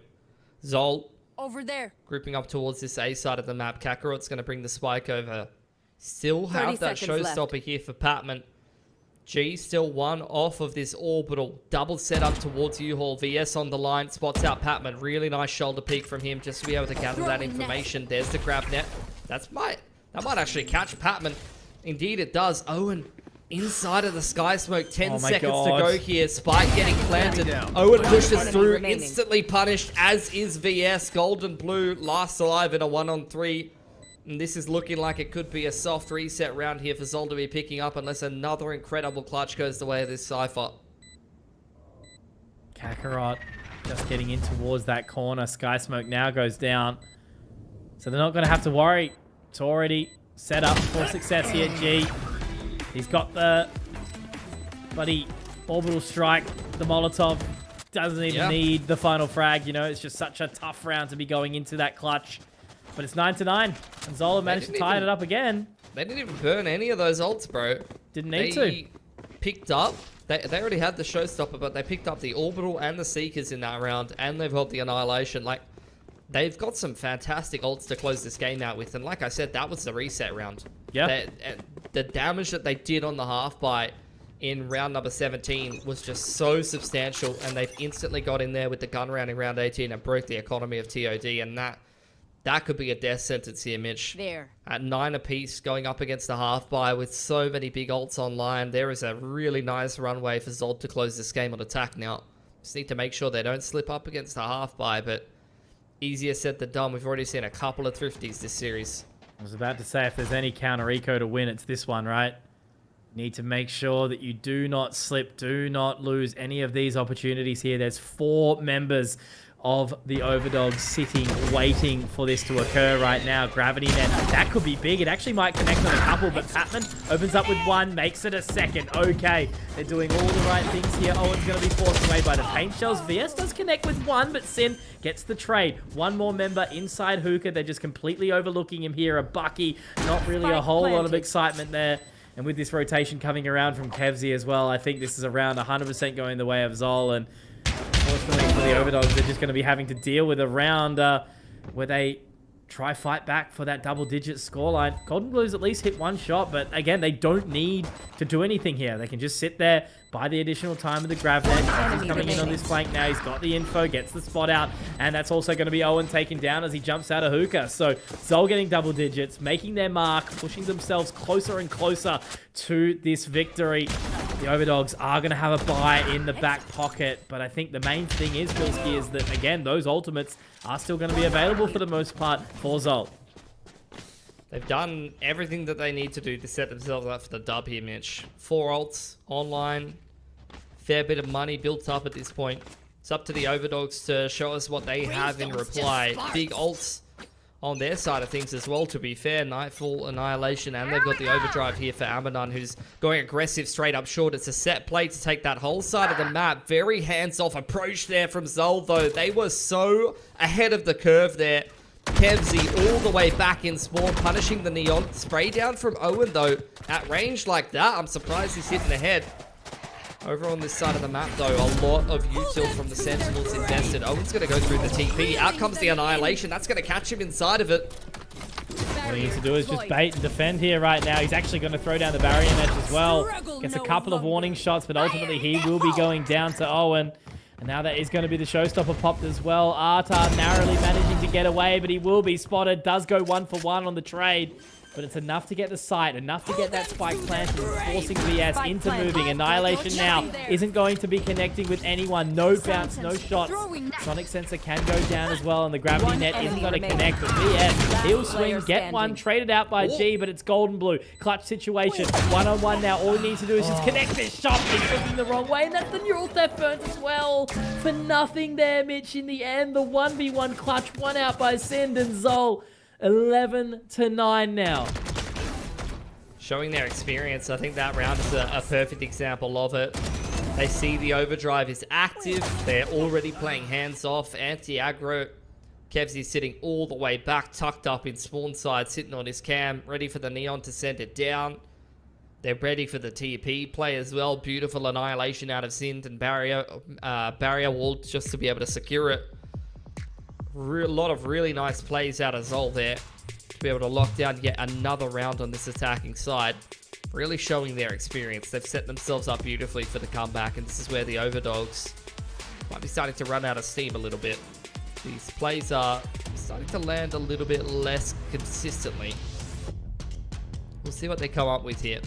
Speaker 1: ZOL
Speaker 3: Over there.
Speaker 1: grouping up towards this A side of the map. Kakarot's going to bring the spike over. Still have that showstopper here for Patman. G still one off of this orbital. Double set up towards U-Haul. VS on the line. Spots out Patman. Really nice shoulder peek from him just to be able to gather that information. There's the grab net. That might actually catch Patman. Indeed it does. Owen inside of the Sky Smoke. 10 seconds to go here. Spike getting planted. Owen pushes through. Instantly punished, as is VS. Golden Blue last alive in a 1-on-3. And this is looking like it could be a soft reset round here for ZOL to be picking up unless another incredible clutch goes the way of this Cypher.
Speaker 2: Kakarot just getting in towards that corner. Sky Smoke now goes down. So they're not going to have to worry. It's already set up for success here, G. He's got the bloody orbital strike, the Molotov. Doesn't even need the final frag, you know. It's just such a tough round to be going into that clutch. But it's 9-9, and ZOL managed to tie it up again.
Speaker 1: They didn't even burn any of those ults, bro.
Speaker 2: Didn't need to.
Speaker 1: picked up, they already had the Showstopper, but they picked up the Orbital and the Seekers in that round, and they've got the Annihilation. Like, they've got some fantastic ults to close this game out with, and like I said, that was the reset round.
Speaker 2: Yeah.
Speaker 1: The damage that they did on the half-bite in round number 17 was just so substantial, and they've instantly got in there with the gun round in round 18 and broke the economy of TOD, and that could be a death sentence here, Mitch.
Speaker 3: There.
Speaker 1: At 9 apiece, going up against the half-buy with so many big ults online, there is a really nice runway for ZOL to close this game on attack now. Just need to make sure they don't slip up against the half-buy, but easier said than done. We've already seen a couple of thrifties this series.
Speaker 2: I was about to say, if there's any counter eco to win, it's this one, right? Need to make sure that you do not slip, do not lose any of these opportunities here. There's 4 members of the Overdogs sitting, waiting for this to occur right now. Gravity Net, that could be big. It actually might connect on a couple, but Patman opens up with 1, makes it a second. Okay, they're doing all the right things here. Owen's going to be forced away by the paint shells. VS does connect with 1, but Sin gets the trade. 1 more member inside Hookah. They're just completely overlooking him here. A Bucky, not really a whole lot of excitement there. And with this rotation coming around from Kevzy as well, I think this is around 100% going the way of ZOL. And unfortunately for the Overdogs, they're just going to be having to deal with a round where they try fight back for that double-digit scoreline. Golden Blues at least hit 1 shot, but again, they don't need to do anything here. They can just sit there, buy the additional time with the grab net. He's coming in on this flank now. He's got the info, gets the spot out, and that's also going to be Owen taken down as he jumps out of Hookah. So ZOL getting double digits, making their mark, pushing themselves closer and closer to this victory. The Overdogs are going to have a buy in the back pocket, but I think the main thing is, Bilski, is that, again, those ultimates are still going to be available for the most part for ZOL.
Speaker 1: They've done everything that they need to do to set themselves up for the dub here, Mitch. 4 ults, online, fair bit of money built up at this point. It's up to the Overdogs to show us what they have in reply. Big ults on their side of things as well, to be fair. Nightfall, Annihilation, and they've got the overdrive here for Amanon, who's going aggressive straight up short. It's a set play to take that whole side of the map. Very hands-off approach there from ZOL, though. They were so ahead of the curve there. Kevzy all the way back in spawn, punishing the Neon. Spray down from Owen, though. At range like that, I'm surprised he's hitting the head. Over on this side of the map, though, a lot of util from the Sentinels invested. Owen's going to go through the TP. Out comes the Annihilation. That's going to catch him inside of it.
Speaker 2: What he needs to do is just bait and defend here right now. He's actually going to throw down the barrier mesh as well. Gets a couple of warning shots, but ultimately he will be going down to Owen. And now that is going to be the showstopper popped as well. Arta narrowly managing to get away, but he will be spotted. Does go 1-for-1 on the trade. But it's enough to get the sight, enough to get that spike planted, forcing VS into moving. Annihilation now isn't going to be connecting with anyone. No bounce, no shots. Sonic Sensor can go down as well, and the gravity net isn't going to connect. But VS, he'll swing, get one, traded out by G, but it's Golden Blue. Clutch situation, 1-on-1 now. All he needs to do is just connect this shot. He's looking the wrong way, and that's the neural theft burns as well. For nothing there, Mitch, in the end. The 1v1 clutch, one out by Send, and ZOL 11-9 now.
Speaker 1: Showing their experience. I think that round is a perfect example of it. They see the overdrive is active. They're already playing hands-off, anti-aggro. Kevzy's sitting all the way back, tucked up in spawn side, sitting on his cam, ready for the Neon to send it down. They're ready for the TP play as well. Beautiful Annihilation out of Sind and barrier wall just to be able to secure it. A lot of really nice plays out of ZOL there to be able to lock down yet another round on this attacking side. Really showing their experience. They've set themselves up beautifully for the comeback, and this is where the Overdogs might be starting to run out of steam a little bit. These plays are starting to land a little bit less consistently. We'll see what they come up with here.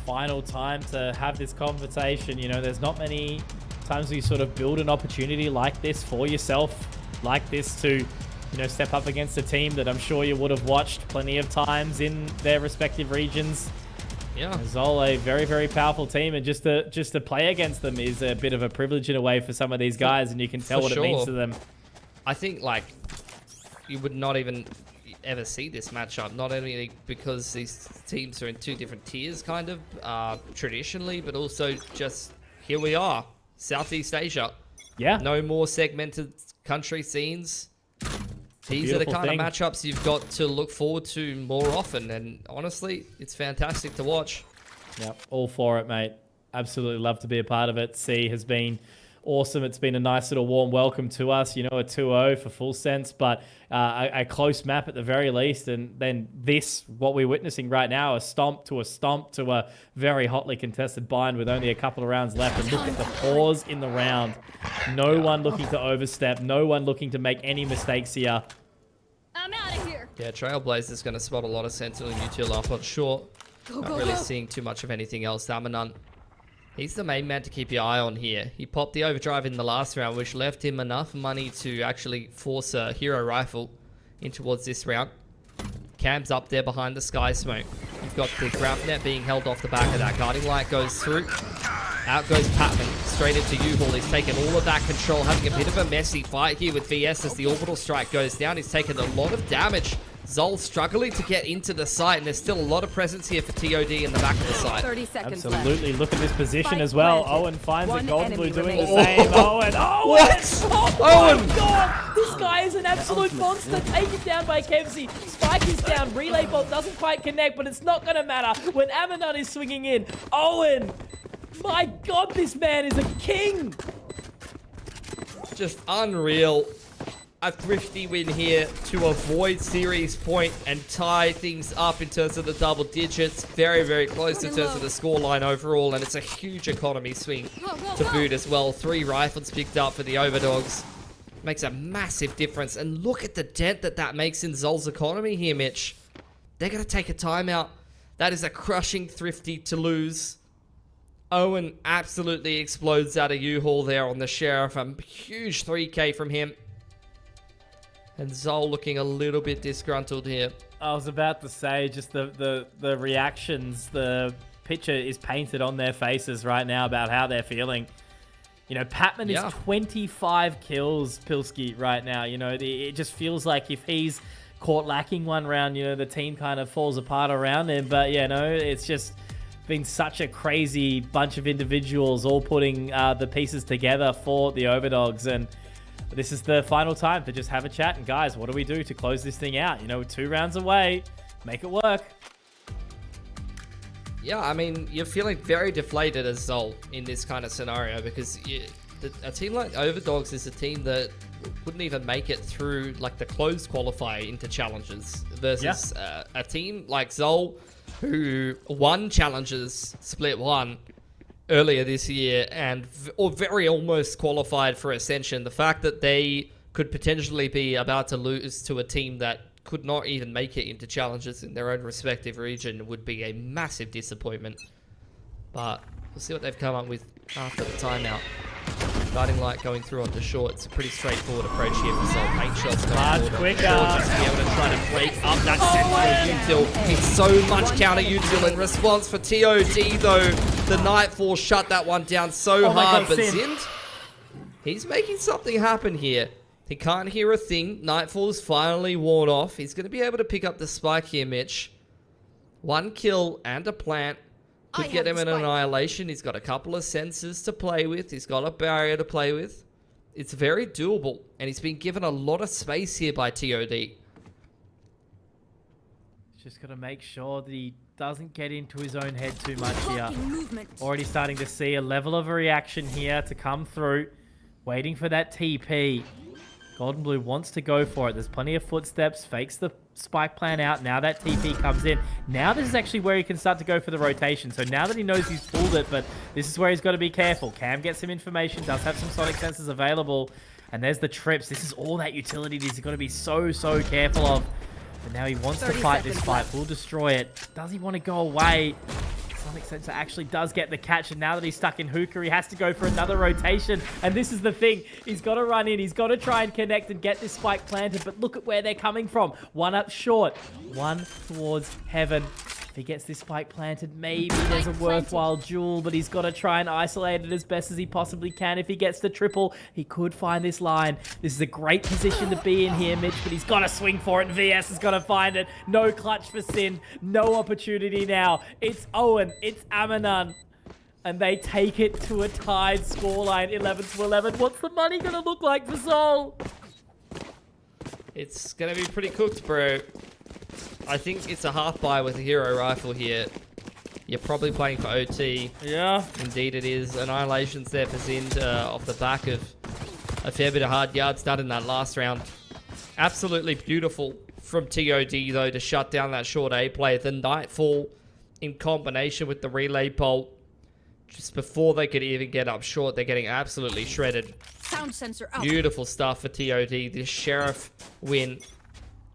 Speaker 2: Final time to have this conversation. You know, there's not many times you sort of build an opportunity like this for yourself, like this, to, you know, step up against a team that I'm sure you would have watched plenty of times in their respective regions.
Speaker 1: Yeah,
Speaker 2: ZOL, a very, very powerful team, and just to play against them is a bit of a privilege in a way for some of these guys, and you can tell what it means to them.
Speaker 1: I think, like, you would not even ever see this matchup, not only because these teams are in 2 different tiers, kind of, traditionally, but also just here we are. Southeast Asia. Yeah. No more segmented country scenes. These are the kind of matchups you've got to look forward to more often. And honestly, it's fantastic to watch.
Speaker 2: Yep, all for it, mate. Absolutely love to be a part of it. C has been awesome. It's been a nice little warm welcome to us. You know, a 2-0 for full sense, but a close map at the very least. And then this, what we're witnessing right now, a stomp to a very hotly contested bind with only a couple of rounds left. And look at the pause in the round. No one looking to overstep. No one looking to make any mistakes here.
Speaker 3: I'm out of here.
Speaker 1: Yeah, Trailblazer's going to spot a lot of Sentinel and util up on short. Not really seeing too much of anything else. Damanan, he's the main man to keep your eye on here. He popped the overdrive in the last round, which left him enough money to actually force a hero rifle in towards this round. Cam's up there behind the sky smoke. You've got the ground net being held off the back of that. Guarding light goes through. Out goes Patman, straight into U-Haul. He's taken all of that control, having a bit of a messy fight here with VS as the orbital strike goes down. He's taken a lot of damage. ZOL struggling to get into the site, and there's still a lot of presence here for TOD in the back of the site.
Speaker 3: 30 seconds
Speaker 2: Absolutely.
Speaker 3: left.
Speaker 2: Look at this position
Speaker 3: Spike
Speaker 2: as well.
Speaker 3: planted.
Speaker 2: Owen finds
Speaker 3: One
Speaker 2: it. Golden Blue
Speaker 3: enemy
Speaker 2: doing the
Speaker 3: remaining.
Speaker 2: same. Owen.
Speaker 1: What?
Speaker 2: Oh
Speaker 1: Owen!
Speaker 2: my god! This guy is an absolute monster. Taken down by Kevsey. Spike is down. Relay bolt doesn't quite connect, but it's not going to matter when Amanon is swinging in. Owen! My god, this man is a king!
Speaker 1: Just unreal. A thrifty win here to avoid series point and tie things up in terms of the double digits. Very, very close in terms of the scoreline overall, and it's a huge economy swing to boot as well. 3 rifles picked up for the Overdogs. Makes a massive difference, and look at the dent that makes in ZOL's economy here, Mitch. They're going to take a timeout. That is a crushing thrifty to lose. Owen absolutely explodes out of U-Haul there on the Sheriff. A huge 3K from him. And ZOL looking a little bit disgruntled here.
Speaker 2: I was about to say, just the reactions, the picture is painted on their faces right now about how they're feeling. You know, Patman is 25 kills, Pilski, right now. You know, it just feels like if he's caught lacking one round, you know, the team kind of falls apart around him. But, yeah, no, it's just been such a crazy bunch of individuals all putting the pieces together for the Overdogs. And this is the final time to just have a chat. And guys, what do we do to close this thing out? You know, we're 2 rounds away. Make it work.
Speaker 1: Yeah, I mean, you're feeling very deflated as ZOL in this kind of scenario because a team like Overdogs is a team that wouldn't even make it through like the closed qualifier into challenges versus a team like ZOL who won challenges split 1 earlier this year and very almost qualified for Ascension. The fact that they could potentially be about to lose to a team that could not even make it into challenges in their own respective region would be a massive disappointment. But we'll see what they've come up with after the timeout. Guiding light going through onto short. It's a pretty straightforward approach here for ZOL. Paint shots going
Speaker 2: Much
Speaker 1: forward.
Speaker 2: quicker.
Speaker 1: Short just to be able to try to break up that central util. It's so much counter util in response for TOD though. The Nightfall shut that one down so hard, but Zind, he's making something happen here. He can't hear a thing. Nightfall's finally worn off. He's going to be able to pick up the spike here, Mitch. 1 kill and a plant. Could get him an annihilation. He's got a couple of sensors to play with. He's got a barrier to play with. It's very doable. And he's been given a lot of space here by TOD.
Speaker 2: Just got to make sure that he doesn't get into his own head too much here.
Speaker 3: Movement.
Speaker 2: Already starting to see a level of a reaction here to come through. Waiting for that TP. Golden Blue wants to go for it. There's plenty of footsteps. Fakes the spike plan out. Now that TP comes in. Now this is actually where he can start to go for the rotation. So now that he knows he's pulled it, but this is where he's got to be careful. Cam gets some information. Does have some sonic sensors available. And there's the trips. This is all that utility he's got to be so careful of. But now he wants to fight this fight. We'll destroy it. Does he want to go away? Sonic Sensor actually does get the catch, and now that he's stuck in hookah, he has to go for another rotation. And this is the thing. He's got to run in. He's got to try and connect and get this spike planted, but look at where they're coming from. 1 up short. 1 towards heaven. If he gets this spike planted, maybe there's a worthwhile duel, but he's got to try and isolate it as best as he possibly can. If he gets the triple, he could find this line. This is a great position to be in here, Mitch, but he's got to swing for it, and VS has got to find it. No clutch for Sin. No opportunity now. It's Owen. It's Amanon. And they take it to a tied scoreline, 11-11. What's the money going to look like for ZOL?
Speaker 1: It's going to be pretty cooked, bro. I think it's a half buy with a hero rifle here. you're probably playing for OT.
Speaker 2: Yeah.
Speaker 1: Indeed it is. Annihilation's there for Zind off the back of a fair bit of hard yards done in that last round. Absolutely beautiful from TOD, though, to shut down that short A play. The Nightfall in combination with the Relay Bolt. Just before they could even get up short, they're getting absolutely shredded.
Speaker 3: Sound sensor out.
Speaker 1: Beautiful stuff for TOD. This Sheriff win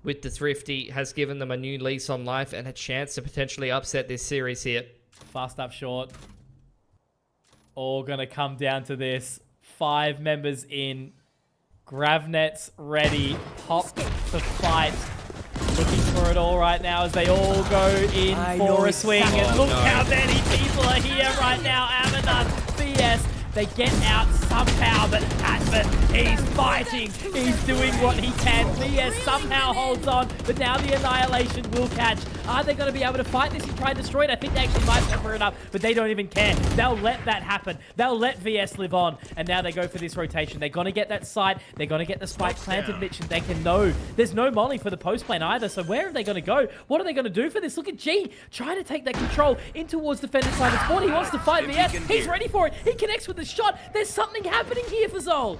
Speaker 1: with the Thrifty has given them a new lease on life and a chance to potentially upset this series here.
Speaker 2: Fast up short. All going to come down to this. 5 members in. Gravnet's ready. Pop to fight. Looking for it all right now as they all go in for a swing. And look how many people are here right now. Amanon, VS, they get out somehow, but Atman, he's fighting. He's doing what he can. VS somehow holds on, but now the Annihilation will catch. Are they going to be able to fight this and try and destroy it? I think they actually might pepper it up, but they don't even care. They'll let that happen. They'll let VS live on, and now they go for this rotation. They're going to get that site. They're going to get the spike planted, Mitch, and they can know. There's no molly for the post lane either, so where are they going to go? What are they going to do for this? Look at G trying to take that control in towards defender side of spawn. He wants to fight VS. He's ready for it. He connects with the shot. There's something happening here for ZOL.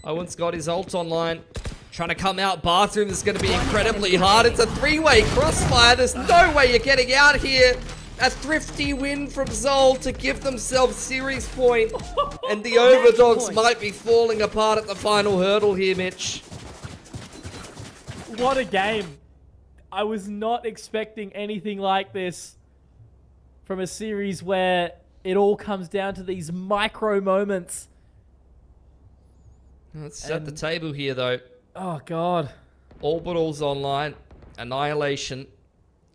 Speaker 1: Owen's got his ult online. Trying to come out. Bathroom is going to be incredibly hard. It's a 3-way crossfire. There's no way you're getting out here. A thrifty win from ZOL to give themselves series point. And the Overdogs might be falling apart at the final hurdle here, Mitch.
Speaker 2: What a game. I was not expecting anything like this from a series where it all comes down to these micro moments.
Speaker 1: Let's set the table here, though.
Speaker 2: Oh, God.
Speaker 1: Orbital's online. Annihilation.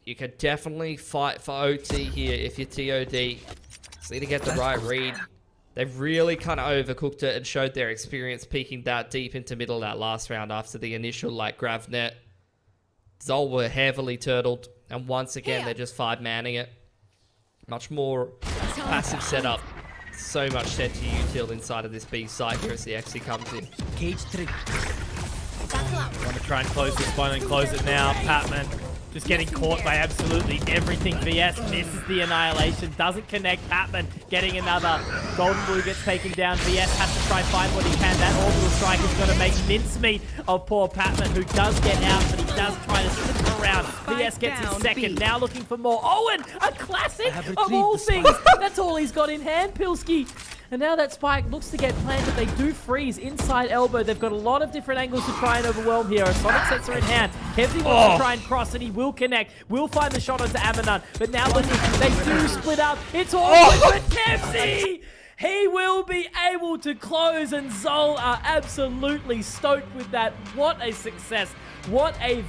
Speaker 1: You could definitely fight for OT here if you're TOD. Just need to get the right read. They've really kind of overcooked it and showed their experience peeking that deep into middle that last round after the initial, like, Gravnet. ZOL were heavily turtled, and once again, they're just 5-manning it. Much more passive setup. So much set to util inside of this B site here as the XC comes in.
Speaker 4: Cage 3.
Speaker 2: Want to try and close this one and close it now. Patman just getting caught by absolutely everything. VS misses the Annihilation, doesn't connect. Patman getting another. Golden Blue gets taken down. VS has to try and find what he can. That orbital strike is going to make mincemeat of poor Patman, who does get out, but he does try to slip around. VS gets his second. Now looking for more. Owen, a classic of all things. That's all he's got in hand, Pilski. And now that spike looks to get planted. They do freeze inside elbow. They've got a lot of different angles to try and overwhelm here. A Sonic sensor in hand. Kevsey wants to try and cross, and he will connect. Will find the shot onto Amanon. But now look, they do split up. It's all good with Kevsey. He will be able to close, and ZOL are absolutely stoked with that. What a success. What a